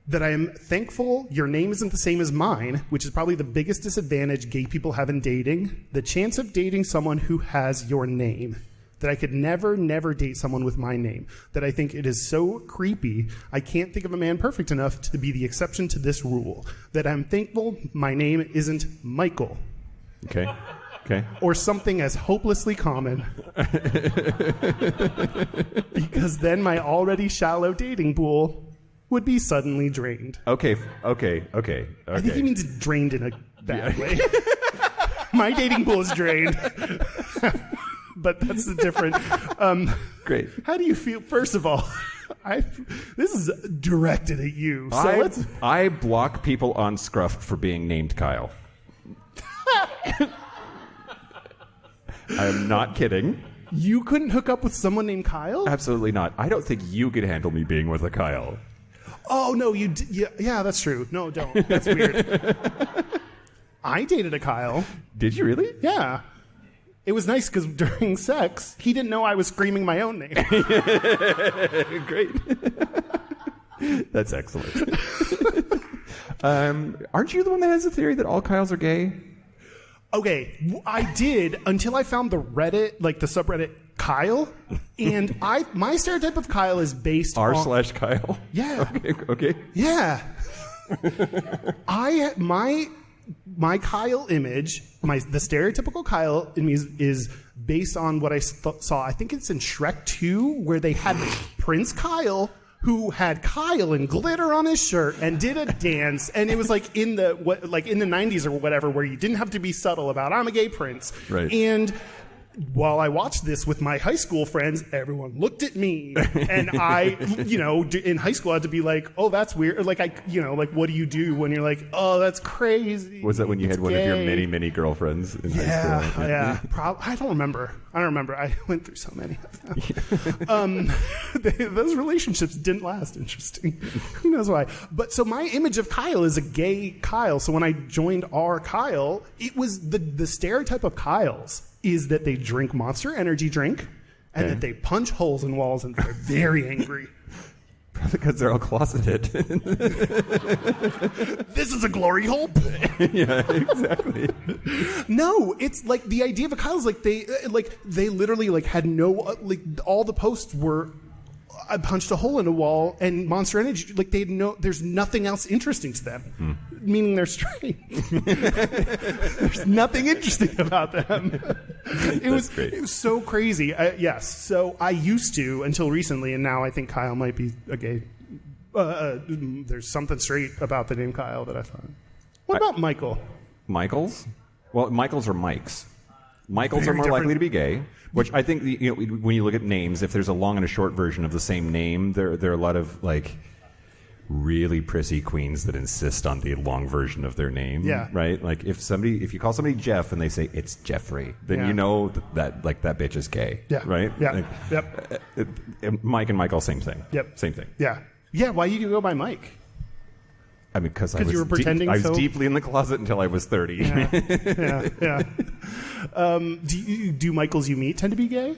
That I am thankful your name isn't the same as mine, which is probably the biggest disadvantage gay people have in dating. The chance of dating someone who has your name. That I could never date someone with my name. That I think it is so creepy, I can't think of a man perfect enough to be the exception to this rule. That I'm thankful my name isn't Michael. Okay. Or something as hopelessly common. Because then my already shallow dating pool would be suddenly drained. Okay. I think he means drained in a bad way. My dating pool is drained. But that's the different. Great. How do you feel? First of all, this is directed at you. So I block people on Scruff for being named Kyle. I am not kidding. You couldn't hook up with someone named Kyle? Absolutely not. I don't think you could handle me being with a Kyle. Oh, no, you yeah, that's true. No, don't. That's weird. I dated a Kyle. Did you really? Yeah. It was nice because during sex, he didn't know I was screaming my own name. Great. That's excellent. Aren't you the one that has the theory that all Kyles are gay? Okay, I did until I found the Reddit, like the subreddit Kyle, and my stereotype of Kyle is based on r/Kyle. Yeah. Okay. Yeah. My Kyle image, the stereotypical Kyle image is based on what I saw. I think it's in Shrek 2 where they had Prince Kyle, who had Kyle and glitter on his shirt and did a dance, and it was like in the 90s or whatever, where you didn't have to be subtle about I'm a gay prince. Right. And while I watched this with my high school friends, everyone looked at me, and I, in high school I had to be like, oh, that's weird. Or like what do you do when you're like, oh, that's crazy? Was that when you had one of your many girlfriends in high school? Yeah. I don't remember. I went through so many of them. Those relationships didn't last. Interesting. Who knows why? But so my image of Kyle is a gay Kyle. So when I joined our Kyle, it was the stereotype of Kyles is that they drink Monster Energy drink and that they punch holes in walls and they're very angry. Probably because they're all closeted. This is a glory hole. Yeah, exactly. No, it's like the idea of a Kyle is like they literally had no all the posts were I punched a hole in a wall and Monster Energy there's nothing else interesting to them. Meaning they're straight. There's nothing interesting about them. It was so crazy. Yes. So I used to until recently, and now I think Kyle might be a gay. There's something straight about the name Kyle that I find. What about Michael? Michaels? Well, Michaels are Mikes. Michaels Very are more different. likely to be gay, which I think when you look at names, if there's a long and a short version of the same name, there are a lot of really prissy queens that insist on the long version of their name. Yeah. Right? Like if you call somebody Jeff and they say it's Jeffrey, then you know that that bitch is gay. Yeah. Right? Yeah. Mike and Michael, same thing. Yep. Same thing. Yeah. Yeah. Why you go by Mike? I mean, because you were pretending. I was deeply in the closet until I was 30. Yeah. Do Michaels you meet tend to be gay?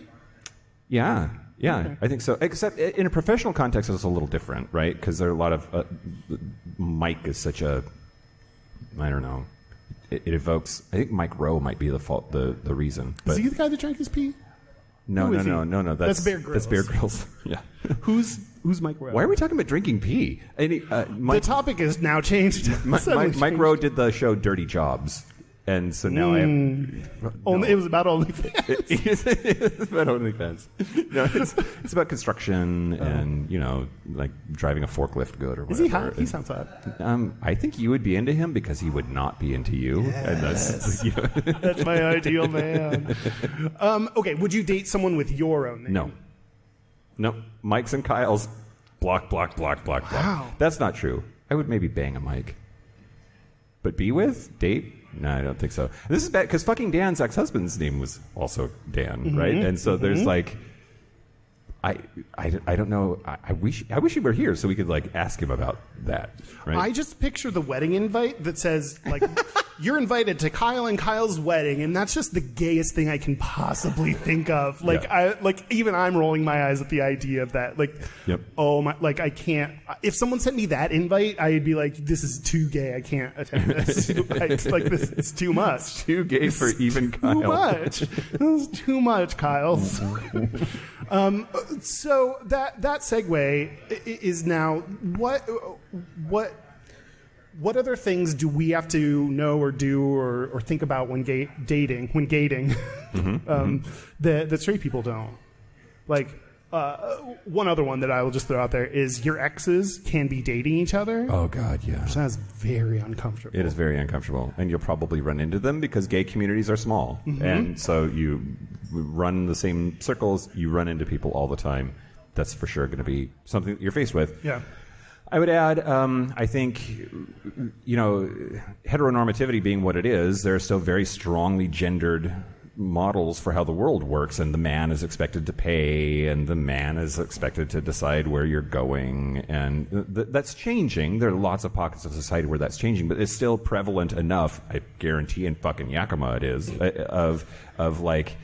Yeah, Okay. I think so. Except in a professional context, it's a little different, right? Because there are a lot of Mike is such a, I don't know. It evokes. I think Mike Rowe might be the fault, the reason. But Is he the guy that drank his pee? no. That's Bear Grylls. That's Bear Grylls. Yeah. Who's Mike Rowe? Why are we talking about drinking pee? The topic is now changed. Mike Rowe did the show Dirty Jobs, and so now I have. It was about OnlyFans. It's about OnlyFans. No, it's about construction and like driving a forklift good or whatever. Is he hot? He sounds hot. I think you would be into him because he would not be into you. Yes. And That's my ideal man. Okay, would you date someone with your own name? No. Mike's and Kyle's. Block. Wow. That's not true. I would maybe bang a Mike. But be with? Date? No, I don't think so. This is bad because fucking Dan's ex-husband's name was also Dan, right? And so there's like, I don't know. I wish he were here so we could like ask him about that. Right? I just picture the wedding invite that says like you're invited to Kyle and Kyle's wedding, and that's just the gayest thing I can possibly think of. Like even I'm rolling my eyes at the idea of that. Like, oh my, like I can't. If someone sent me that invite, I'd be like, this is too gay. I can't attend this. It's too much. It's too gay for even Kyle. Too much. This is too much, Kyle. So that segue is now what other things do we have to know or do or think about when dating that straight people don't? Like one other one that I will just throw out there is your exes can be dating each other. Oh God, yeah. That's very uncomfortable. It is very uncomfortable, and you'll probably run into them because gay communities are small, and so you run the same circles. You run into people all the time. That's for sure going to be something that you're faced with. Yeah. I would add, I think, heteronormativity being what it is, there are still very strongly gendered models for how the world works, and the man is expected to pay, and the man is expected to decide where you're going, and that's changing. There are lots of pockets of society where that's changing, but it's still prevalent enough, I guarantee in fucking Yakima it is, of like,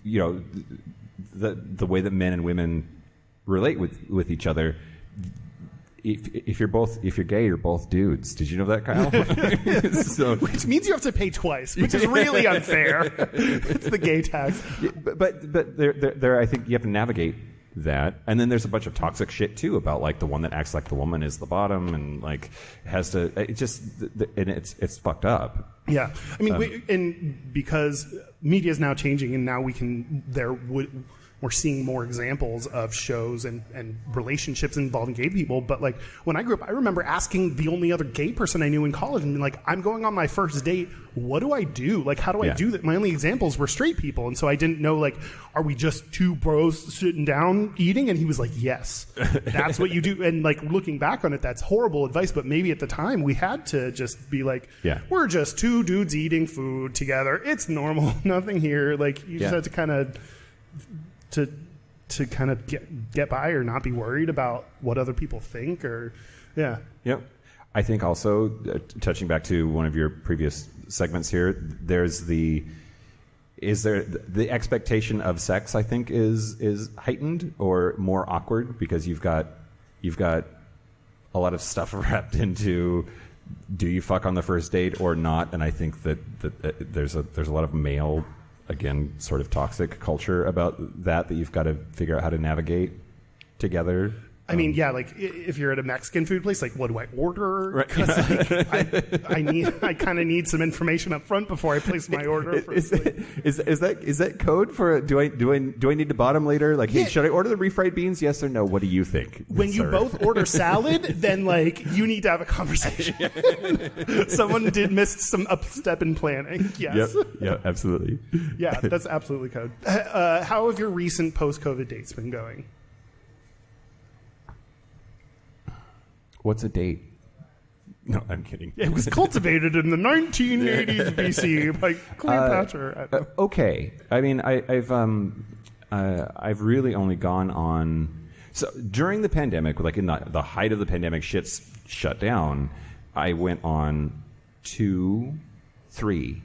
the way that men and women relate with each other. If you're gay, you're both dudes. Did you know that, Kyle? So, which means you have to pay twice, which is really unfair. It's the gay tax. But there, I think you have to navigate that, and then there's a bunch of toxic shit too about like the one that acts like the woman is the bottom, and like has to. It's fucked up. Yeah, I mean, and because media is now changing, and now we're seeing more examples of shows and relationships involving gay people. But like when I grew up, I remember asking the only other gay person I knew in college and being like, I'm going on my first date. What do I do? Like, how do I do that? My only examples were straight people. And so I didn't know, like, are we just two bros sitting down eating? And he was like, yes, that's what you do. And like looking back on it, that's horrible advice. But maybe at the time we had to just be like, we're just two dudes eating food together. It's normal. Nothing here. Like you just had to kind of to kind of get by or not be worried about what other people think or Yep. I think also touching back to one of your previous segments here, there's the expectation of sex, I think is heightened or more awkward because you've got a lot of stuff wrapped into do you fuck on the first date or not, and I think that there's a lot of male, again, sort of toxic culture about that you've got to figure out how to navigate together. I mean, like if you're at a Mexican food place, like what do I order? Right. 'Cause, I kind of need some information up front before I place my order. Is that code for do I need to bottom later? Like, hey, should I order the refried beans? Yes or no? What do you think? When you both order salad, then like you need to have a conversation. Someone did miss some step in planning. Yes. Yep, absolutely. Yeah, that's absolutely code. How have your recent post-COVID dates been going? What's a date? No, I'm kidding. It was cultivated in the 1980s BC by Cleopatra. Okay, I mean, I've really only gone on. So during the pandemic, like in the height of the pandemic, shit's shut down. I went on 2, 3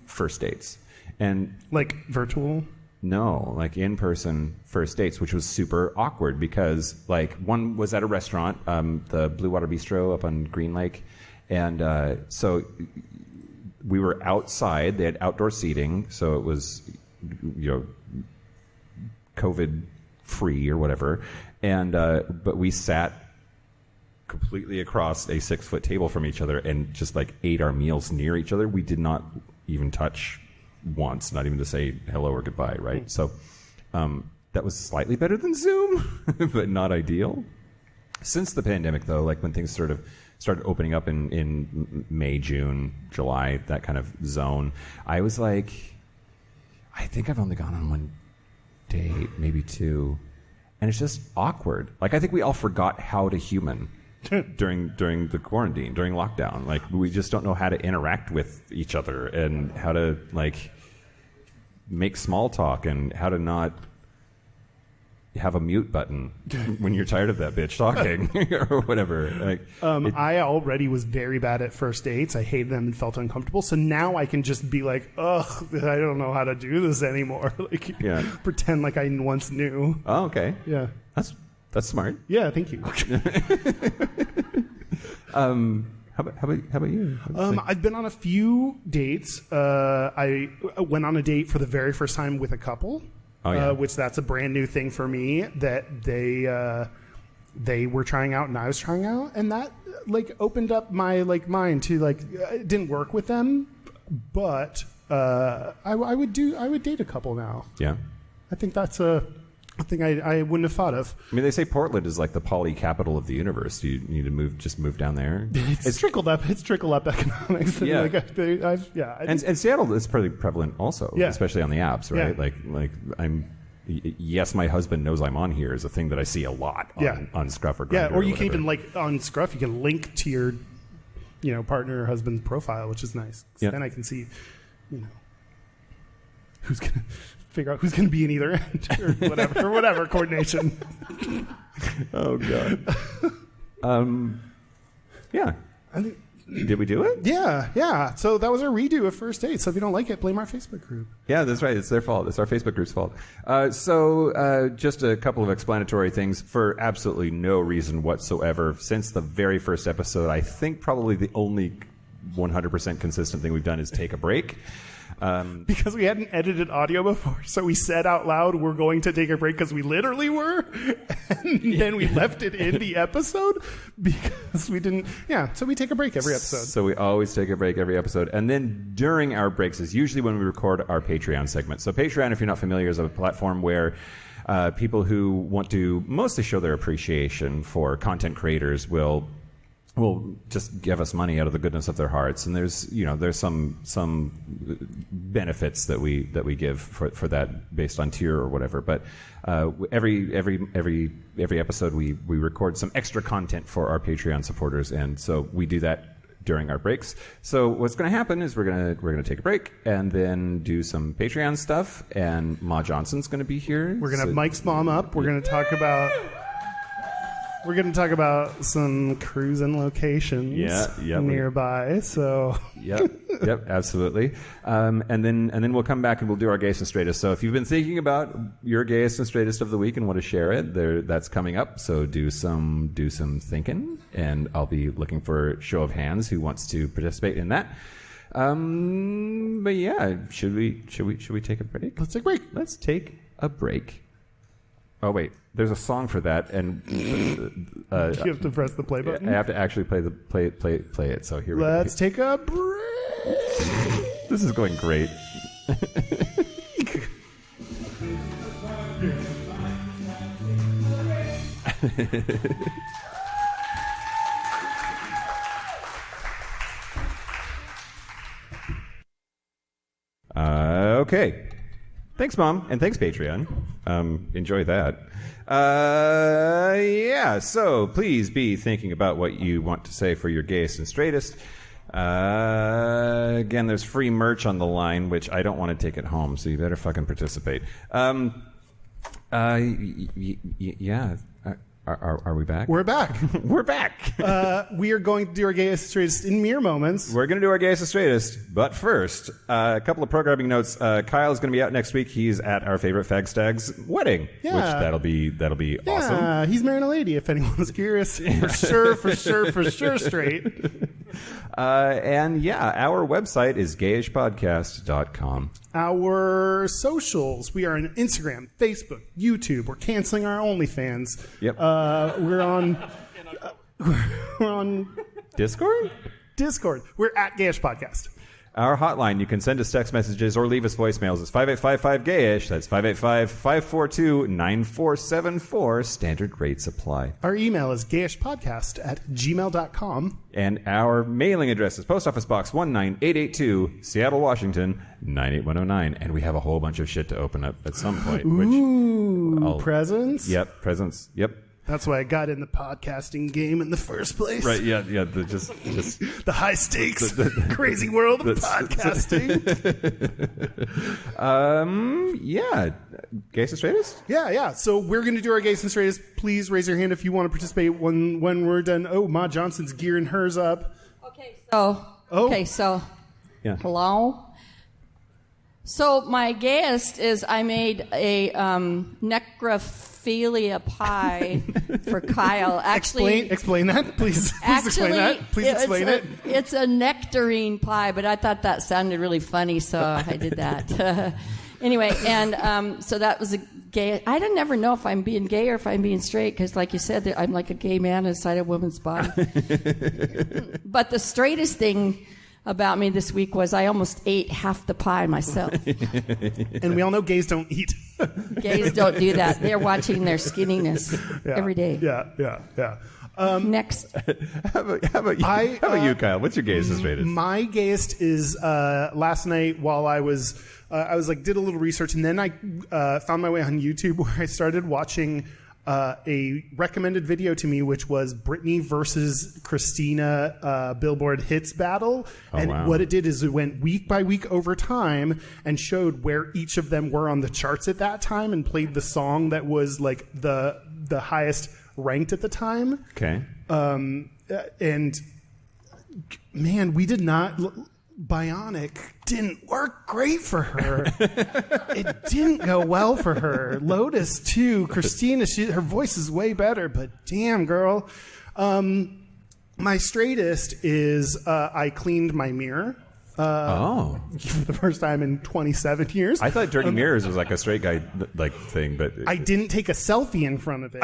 first dates. And like virtual? no, like in-person first dates, which was super awkward because like one was at a restaurant, the Blue Water Bistro up on Green Lake. And so we were outside. They had outdoor seating. So it was, COVID free or whatever. And but we sat completely across a 6-foot table from each other and just like ate our meals near each other. We did not even touch once, not even to say hello or goodbye, right? So that was slightly better than Zoom, but not ideal. Since the pandemic, though, like when things sort of started opening up in May, June, July, that kind of zone, I was like, I think I've only gone on one date, maybe 2, and it's just awkward. Like I think we all forgot how to human during the quarantine, during lockdown. Like we just don't know how to interact with each other and how to like make small talk and how to not have a mute button when you're tired of that bitch talking or whatever. Like I already was very bad at first dates. I hated them and felt uncomfortable. So now I can just be like, ugh, I don't know how to do this anymore. Like pretend like I once knew. Oh, okay. Yeah. That's smart. Yeah, thank you. How about you? I've been on a few dates. I went on a date for the very first time with a couple. Oh, yeah. Which that's a brand new thing for me that they were trying out and I was trying out, and that like opened up my like mind to like it didn't work with them, but I would date a couple now. Yeah, I think that's a thing I wouldn't have thought of. I mean, they say Portland is like the poly capital of the universe. Do you need to move down there? It's trickled up. It's trickled up economics. Yeah. And Seattle is pretty prevalent also, Yeah. especially on the apps, right? Yeah. Like yes, my husband knows I'm on here is a thing that I see a lot on Scruff or Grindr. Yeah, or you can whatever. even like on Scruff, you can link to your partner or husband's profile, which is nice. Yeah. Then I can see, who's gonna figure out who's gonna be in either end or whatever coordination. Oh god. Yeah. Did we do it? Yeah. So that was our redo of first date. So if you don't like it, blame our Facebook group. Yeah, that's right. It's their fault. It's our Facebook group's fault. So just a couple of explanatory things for absolutely no reason whatsoever. Since the very first episode, I think probably the only 100% consistent thing we've done is take a break. Because we hadn't edited audio before, so we said out loud we're going to take a break because we literally were, and then we left it in the episode because we didn't. Yeah, so we take a break every episode. So we always take a break every episode, and then during our breaks is usually when we record our Patreon segment. So Patreon, if you're not familiar, is a platform where people who want to mostly show their appreciation for content creators will just give us money out of the goodness of their hearts, and there's some benefits that we give for that based on tier or whatever. But every episode we record some extra content for our Patreon supporters, and so we do that during our breaks. So what's going to happen is we're going to take a break and then do some Patreon stuff, and Ma Johnson's going to be here. We're going to have Mike's mom up. We're going to talk about. We're going to talk about some cruising locations nearby. So yep, absolutely. And then we'll come back and we'll do our Gayest and Straightest. So if you've been thinking about your Gayest and Straightest of the week and want to share it, that's coming up. So do some thinking, and I'll be looking for a show of hands who wants to participate in that. But yeah, should we take a break? Let's take a break. Let's take a break. Oh wait, there's a song for that, and you have to press the play button. I have to actually play it. So here we go. Let's take a break. This is going great. Okay. Thanks, Mom, and thanks, Patreon. Enjoy that. Yeah, so please be thinking about what you want to say for your Gayest and Straightest. Again, there's free merch on the line, which I don't want to take it home, so you better fucking participate. Yeah. Are we back? We're back. We're back. We are going to do our Gayest, Straightest in mere moments. We're going to do our Gayest and Straightest, but first, a couple of programming notes. Kyle's going to be out next week. He's at our favorite Fag Stag's wedding, which that'll be awesome. Yeah, he's marrying a lady, if anyone was curious. For sure, straight. And yeah, our website is gayishpodcast.com. Our socials. We are on Instagram, Facebook, YouTube. We're canceling our OnlyFans. Yep. We're on Discord? We're at Gayish Podcast. Our hotline, you can send us text messages or leave us voicemails. It's 5855-GAYISH. That's 585-542-9474. Standard rates apply. Our email is gayishpodcast@gmail.com. And our mailing address is Post Office Box 19882, Seattle, Washington, 98109. And we have a whole bunch of shit to open up at some point. Presents? Yep, presents. Yep. That's why I got in the podcasting game in the first place. Right, yeah. Just the high stakes, crazy world of podcasting. Yeah. Gayest and Straightest? Yeah. So we're going to do our Gayest and Straightest. Please raise your hand if you want to participate when we're done. Oh, Ma Johnson's gearing hers up. Okay, so Yeah. hello. So my Gayest is I made a necrophilia pie for Kyle. Actually, explain that, please. Explain that. Please explain it. It's a nectarine pie, but I thought that sounded really funny, so I did that. Anyway, and so that was a gay. I didn't ever know if I'm being gay or if I'm being straight, because, like you said, I'm like a gay man inside a woman's body. But the straightest thing about me this week was I almost ate half the pie myself. And we all know gays don't eat. Gays don't do that. They're watching their skinniness every day. Yeah. Next. How about you, Kyle? What's your gayest and straightest? My gayest is last night while I was did a little research, and then I found my way on YouTube where I started watching a recommended video to me, which was Britney versus Christina Billboard Hits battle. What it did is it went week by week over time and showed where each of them were on the charts at that time and played the song that was like the highest ranked at the time. Okay. And man, we did not. Bionic didn't work great for her. It didn't go well for her. Lotus too. Christina, her voice is way better, but damn, girl. My straightest is I cleaned my mirror. For the first time in 27 years. I thought dirty mirrors was like a straight guy like thing, but I didn't take a selfie in front of it,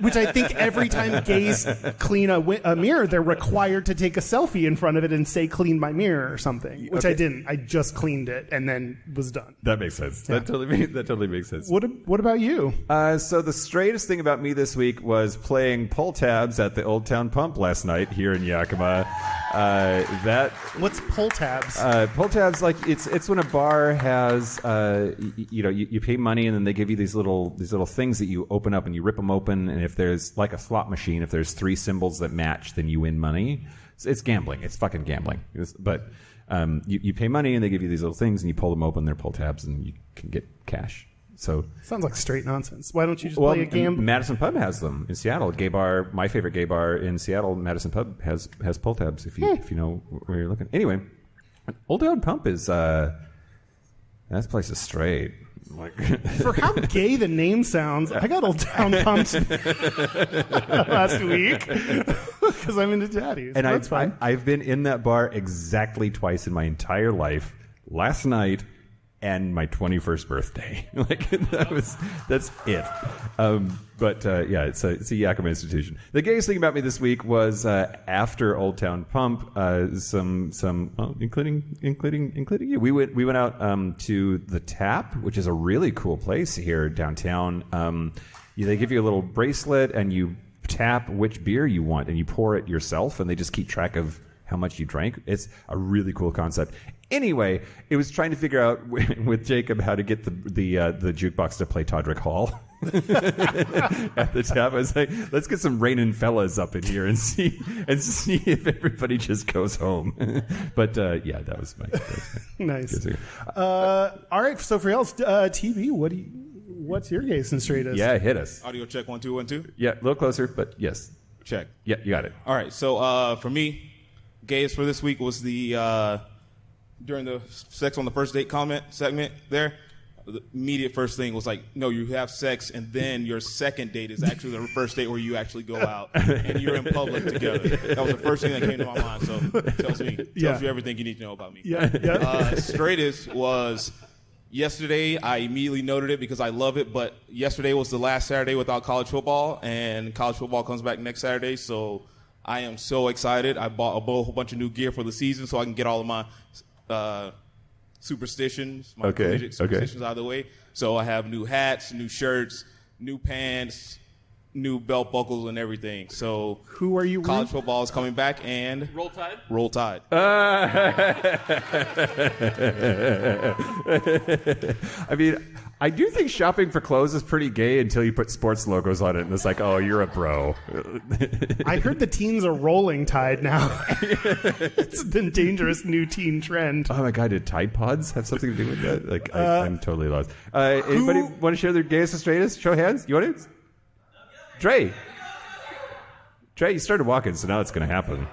which I think every time gays clean a mirror, they're required to take a selfie in front of it and say "clean my mirror" or something. Which I didn't. I just cleaned it and then was done. That makes sense. Yeah. That totally makes sense. What about you? So the straightest thing about me this week was playing pull tabs at the Old Town Pump last night here in Yakima. What's pull tabs? Pull tabs, like it's when a bar has you pay money and then they give you these little things that you open up and you rip them open, and if there's like a slot machine, if there's 3 symbols that match, then you win money. It's gambling. It's fucking gambling. But you pay money and they give you these little things and you pull them open. They're pull tabs and you can get cash. So sounds like straight nonsense. Why don't you just play a game? Madison Pub has them in Seattle. Gay bar, my favorite gay bar in Seattle, Madison Pub has pull tabs. If you know where you're looking. Anyway, Old Town Pump is that place is straight. Like for how gay the name sounds, I got Old Town Pumps last week because I'm into daddies. And that's fine. I've been in that bar exactly twice in my entire life. Last night. And my 21st birthday, that's it. Yeah, it's a Yakima institution. The gayest thing about me this week was after Old Town Pump, including you. We went out to the Tap, which is a really cool place here downtown. They give you a little bracelet and you tap which beer you want and you pour it yourself, and they just keep track of how much you drank. It's a really cool concept. Anyway, it was trying to figure out with Jacob how to get the jukebox to play Todrick Hall at the Tap. I was like, let's get some Rainin' Fellas up in here and see if everybody just goes home. But yeah, that was my nice. All right, so for y'all's TV, what's your Gayest and Straightest? Yeah, hit us. Audio check 1 2 1 2. Yeah, a little closer, but yes. Check. Yeah, you got it. All right. So for me, Gayest for this week was the during the sex on the first date comment segment there. The immediate first thing was like, no, you have sex, and then your second date is actually the first date where you actually go out and you're in public together. That was the first thing that came to my mind. So it tells you everything you need to know about me. Yeah. Straightest was yesterday. I immediately noted it because I love it, but yesterday was the last Saturday without college football, and college football comes back next Saturday, so I am so excited. I bought a whole bunch of new gear for the season so I can get all of my superstitions, my collegiate superstitions out of the way. So I have new hats, new shirts, new pants, new belt buckles, and everything. So who are you? College football is coming back, and Roll Tide. Roll Tide. I mean, I do think shopping for clothes is pretty gay until you put sports logos on it, and it's like, oh, you're a bro. I heard the teens are rolling Tide now. It's the dangerous new teen trend. Oh my god, did Tide Pods have something to do with that? Like, I'm totally lost. Anybody want to share their Gayest or Straightest? Show of hands. You want to? Dre, you started walking, so now it's going to happen.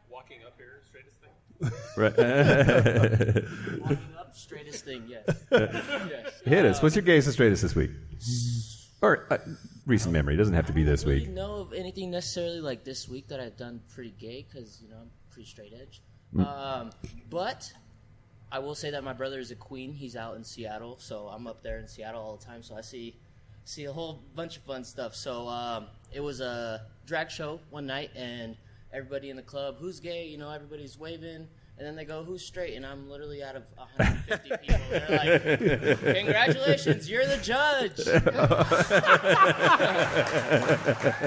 Walking up here, straightest thing. Right. Walking up, straightest thing, yes. Hit us. What's your Gayest or Straightest this week? Or recent memory. It doesn't have to be this I don't week. really know of anything necessarily like this week that I've done pretty gay because, I'm pretty straight edge. But I will say that my brother is a queen. He's out in Seattle, so I'm up there in Seattle all the time. So I see a whole bunch of fun stuff. So it was a drag show one night, and everybody in the club, who's gay? Everybody's waving, and then they go, who's straight? And I'm literally out of 150 people. They're like, congratulations, you're the judge.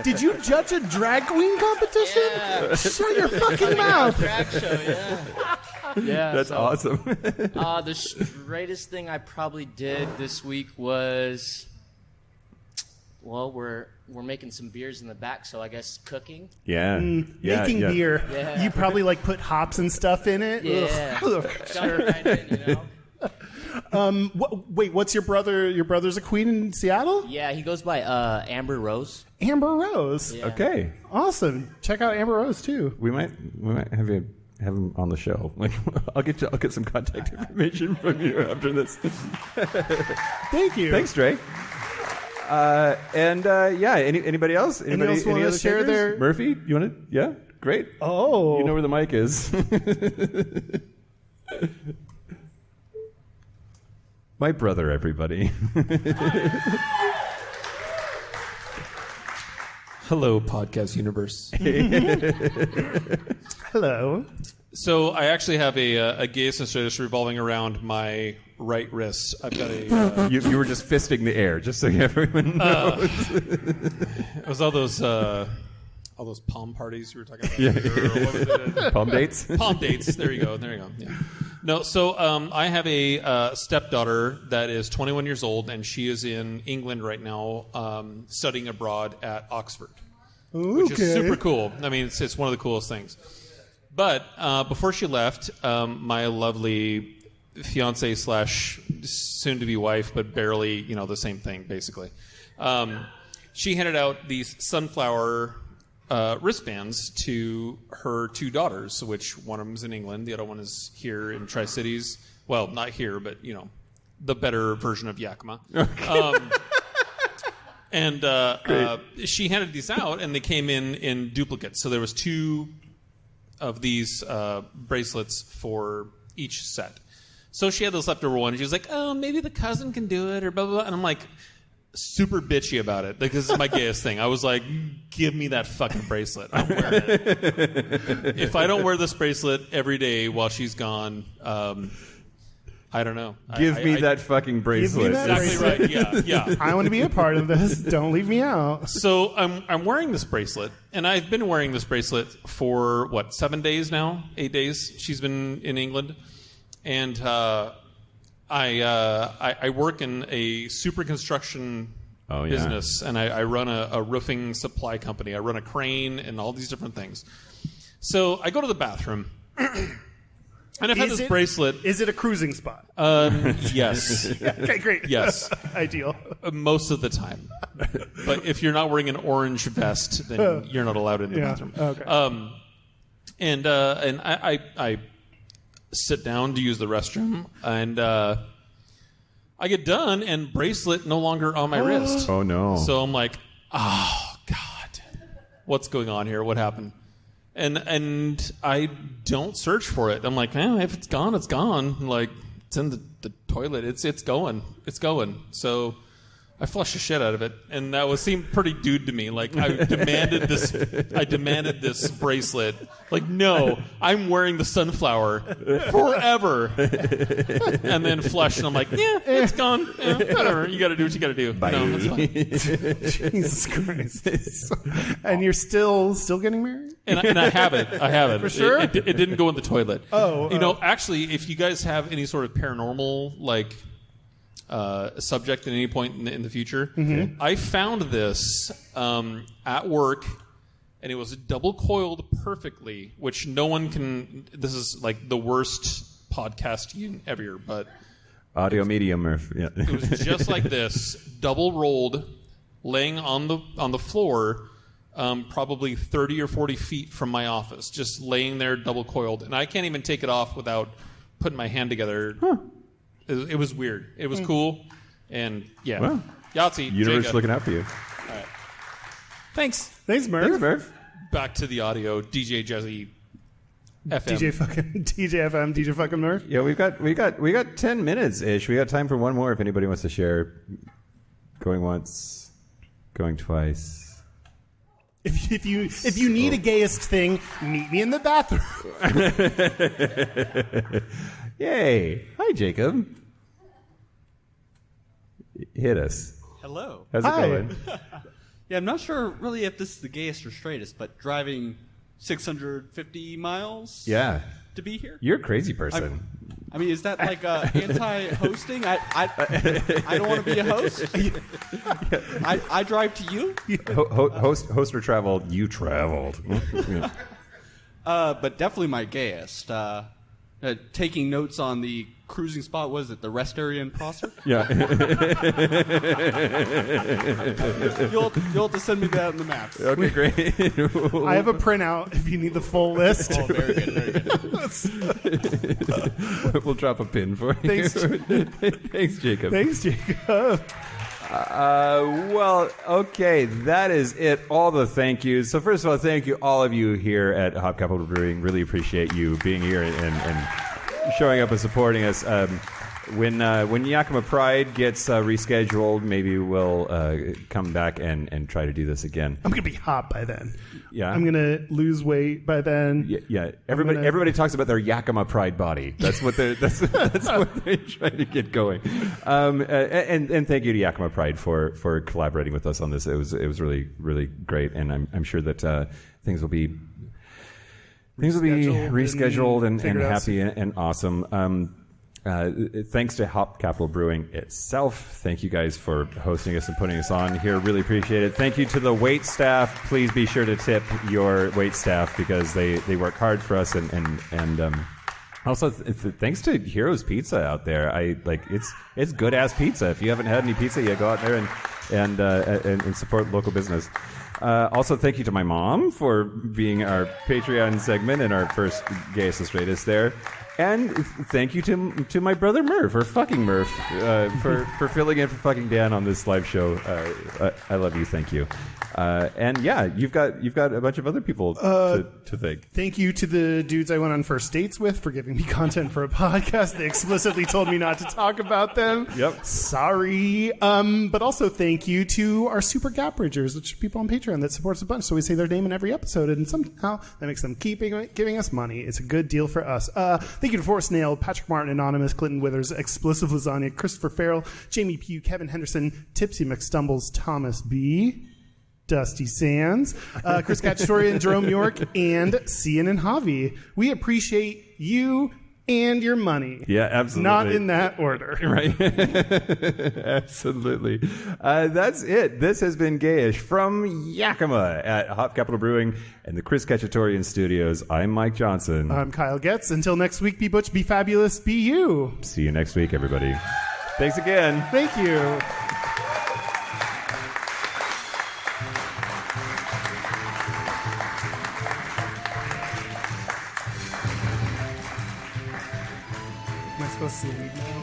Did you judge a drag queen competition? Yeah. Shut your fucking mouth. Drag show, yeah. Yeah, That's awesome. The straightest thing I probably did this week was, well, we're making some beers in the back, so I guess cooking. Yeah. Making beer. Yeah. You probably put hops and stuff in it. Yeah. Ugh. Jump right in, Wait, what's your brother? Your brother's a queen in Seattle? Yeah, he goes by Amber Rose. Amber Rose. Yeah. Okay. Awesome. Check out Amber Rose too. We might have him on the show. Like, I'll get some contact information from you after this. Thank you. Thanks, Dre. Anybody else? Anybody else want to other share takers? their... Murphy, you want to? Yeah, great. Oh. You know where the mic is. My brother, everybody. Hello, podcast universe. Hello. So I actually have a Gayest and Straightest revolving around my right wrist. I've got a. You were just fisting the air, just so everyone knows. It was all those palm parties you were talking about. Or what was it? Palm dates? Palm dates. There you go. Yeah. No, so I have a stepdaughter that is 21 years old, and she is in England right now, studying abroad at Oxford, which is super cool. I mean, it's one of the coolest things. But before she left, my lovely fiance / soon-to-be wife, but barely, the same thing, basically. She handed out these sunflower wristbands to her two daughters, which one of them is in England, the other one is here in Tri-Cities. Well, not here, but the better version of Yakima. And she handed these out, and they came in duplicates. So there was two of these bracelets for each set. So she had this leftover one, and she was like, "Oh, maybe the cousin can do it," or blah blah blah. And I'm like, super bitchy about it. Like, this is my gayest thing. I was like, give me that fucking bracelet. I'm wearing it. If I don't wear this bracelet every day while she's gone, I don't know. Give me that fucking bracelet. Give me that Exactly right. Yeah. I want to be a part of this. Don't leave me out. So I'm wearing this bracelet, and I've been wearing this bracelet for 7 days now, 8 days. She's been in England, and I work in a super construction business, and I run a roofing supply company. I run a crane and all these different things. So I go to the bathroom, And I've had this bracelet. Is it a cruising spot? Yes. Okay, great. Yes. Ideal. Most of the time. But if you're not wearing an orange vest, then you're not allowed in the bathroom. Okay. And I sit down to use the restroom, and I get done, and bracelet no longer on my wrist. Oh, no. So I'm like, oh, God. What's going on here? What happened? And I don't search for it. I'm like, if it's gone, it's gone. Like, it's in the toilet. It's going. It's going. So I flushed the shit out of it, and that seemed pretty dude to me. Like, I demanded this bracelet. Like, no, I'm wearing the sunflower forever. And then flushed, and I'm like, it's gone. Yeah, whatever. You got to do what you got to do. Bye. No, that's fine. Jesus Christ. And you're still getting married? And I have it. For sure? It didn't go in the toilet. Oh. Actually, if you guys have any sort of paranormal, like, subject at any point in the future, I found this at work, and it was double coiled perfectly, which no one can. This is like the worst podcasting ever, but Audio medium, or it was just like this, double rolled, laying on the floor, probably 30 or 40 feet from my office, just laying there double coiled, and I can't even take it off without putting my hand together. It was weird. It was cool, and yeah. Well, Yahtzee. universe Jacob. looking out for you. All right. Thanks. Thanks, Murph. Thanks, Murph. Back to the audio. DJ Jazzy FM. DJ FM, DJ fucking Murph. Yeah, we got 10 minutes ish. We got time for one more if anybody wants to share. Going once, going twice. If you need a gayest thing, meet me in the bathroom. Yay! Hi, Jacob. Hit us. Hello. How's Hi. it going? Yeah, I'm not sure really if this is the gayest or straightest, but driving 650 miles Yeah, to be here? you're a crazy person. I mean, is that like anti-hosting? I don't want to be a host. I drive to you. Host or travel? You traveled. Yeah. But definitely my gayest. Taking notes on the cruising spot, was it the rest area in Prosser? Yeah. You'll have to send me that in the maps. Okay, great. I have a printout if you need the full list. Oh, very good, very good. We'll drop a pin for you. Thanks. Thanks, Jacob. Thanks, Jacob. Well, okay, that is it. All the thank yous. So first of all, thank you all of you here at Hop Capital Brewing. Really appreciate you being here and showing up and supporting us. When Yakima Pride gets rescheduled, maybe we'll come back and try to do this again. I'm gonna be hot by then. Yeah, I'm gonna lose weight by then. Yeah. Everybody talks about their Yakima Pride body. That's what they're that's what they're trying to get going. And thank you to Yakima Pride for collaborating with us on this. It was really really great, and I'm sure that things will be rescheduled and happy and awesome. Thanks to Hop Capital Brewing itself. Thank you guys for hosting us and putting us on here. Really appreciate it. Thank you to the wait staff. Please be sure to tip your wait staff because they work hard for us. And also thanks to Heroes Pizza out there. It's good ass pizza. If you haven't had any pizza, you go out there and support local business. Also, thank you to my mom for being our Patreon segment and our first Gayest and Straightest there. And thank you to my brother Murph, or fucking Murph, for filling in for fucking Dan on this live show. I love you. Thank you. And yeah, you've got a bunch of other people to thank. Thank you to the dudes I went on first dates with for giving me content for a podcast. They explicitly told me not to talk about them. Yep. Sorry. But also thank you to our super gap bridgers, which are people on Patreon that supports a bunch. So we say their name in every episode, and somehow that makes them keep giving us money. It's a good deal for us. Thank you to Forrest Nail, Patrick Martin, Anonymous, Clinton Withers, Explosive Lasagna, Christopher Farrell, Jamie Pugh, Kevin Henderson, Tipsy McStumbles, Thomas B., Dusty Sands, Chris Cacciatorian, Jerome York, and Cian and Javi. We appreciate you and your money. Yeah, absolutely. Not in that order. Right. Absolutely. That's it. This has been Gayish from Yakima at Hop Capital Brewing and the Chris Cacciatorian Studios. I'm Mike Johnson. I'm Kyle Getz. Until next week, be butch, be fabulous, be you. See you next week, everybody. Thanks again. Thank you. Am I supposed to leave now?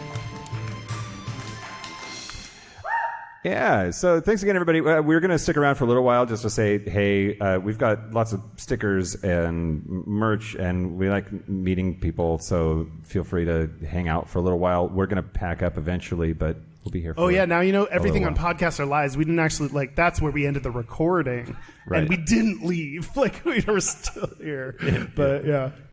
Yeah, so thanks again, everybody. We're going to stick around for a little while just to say, hey, we've got lots of stickers and merch, and we like meeting people, so feel free to hang out for a little while. We're going to pack up eventually, but we'll be here for Oh, yeah, now you know everything on while. podcasts are lives. We didn't actually, that's where we ended the recording. Right. And we didn't leave. We were still here. But, yeah.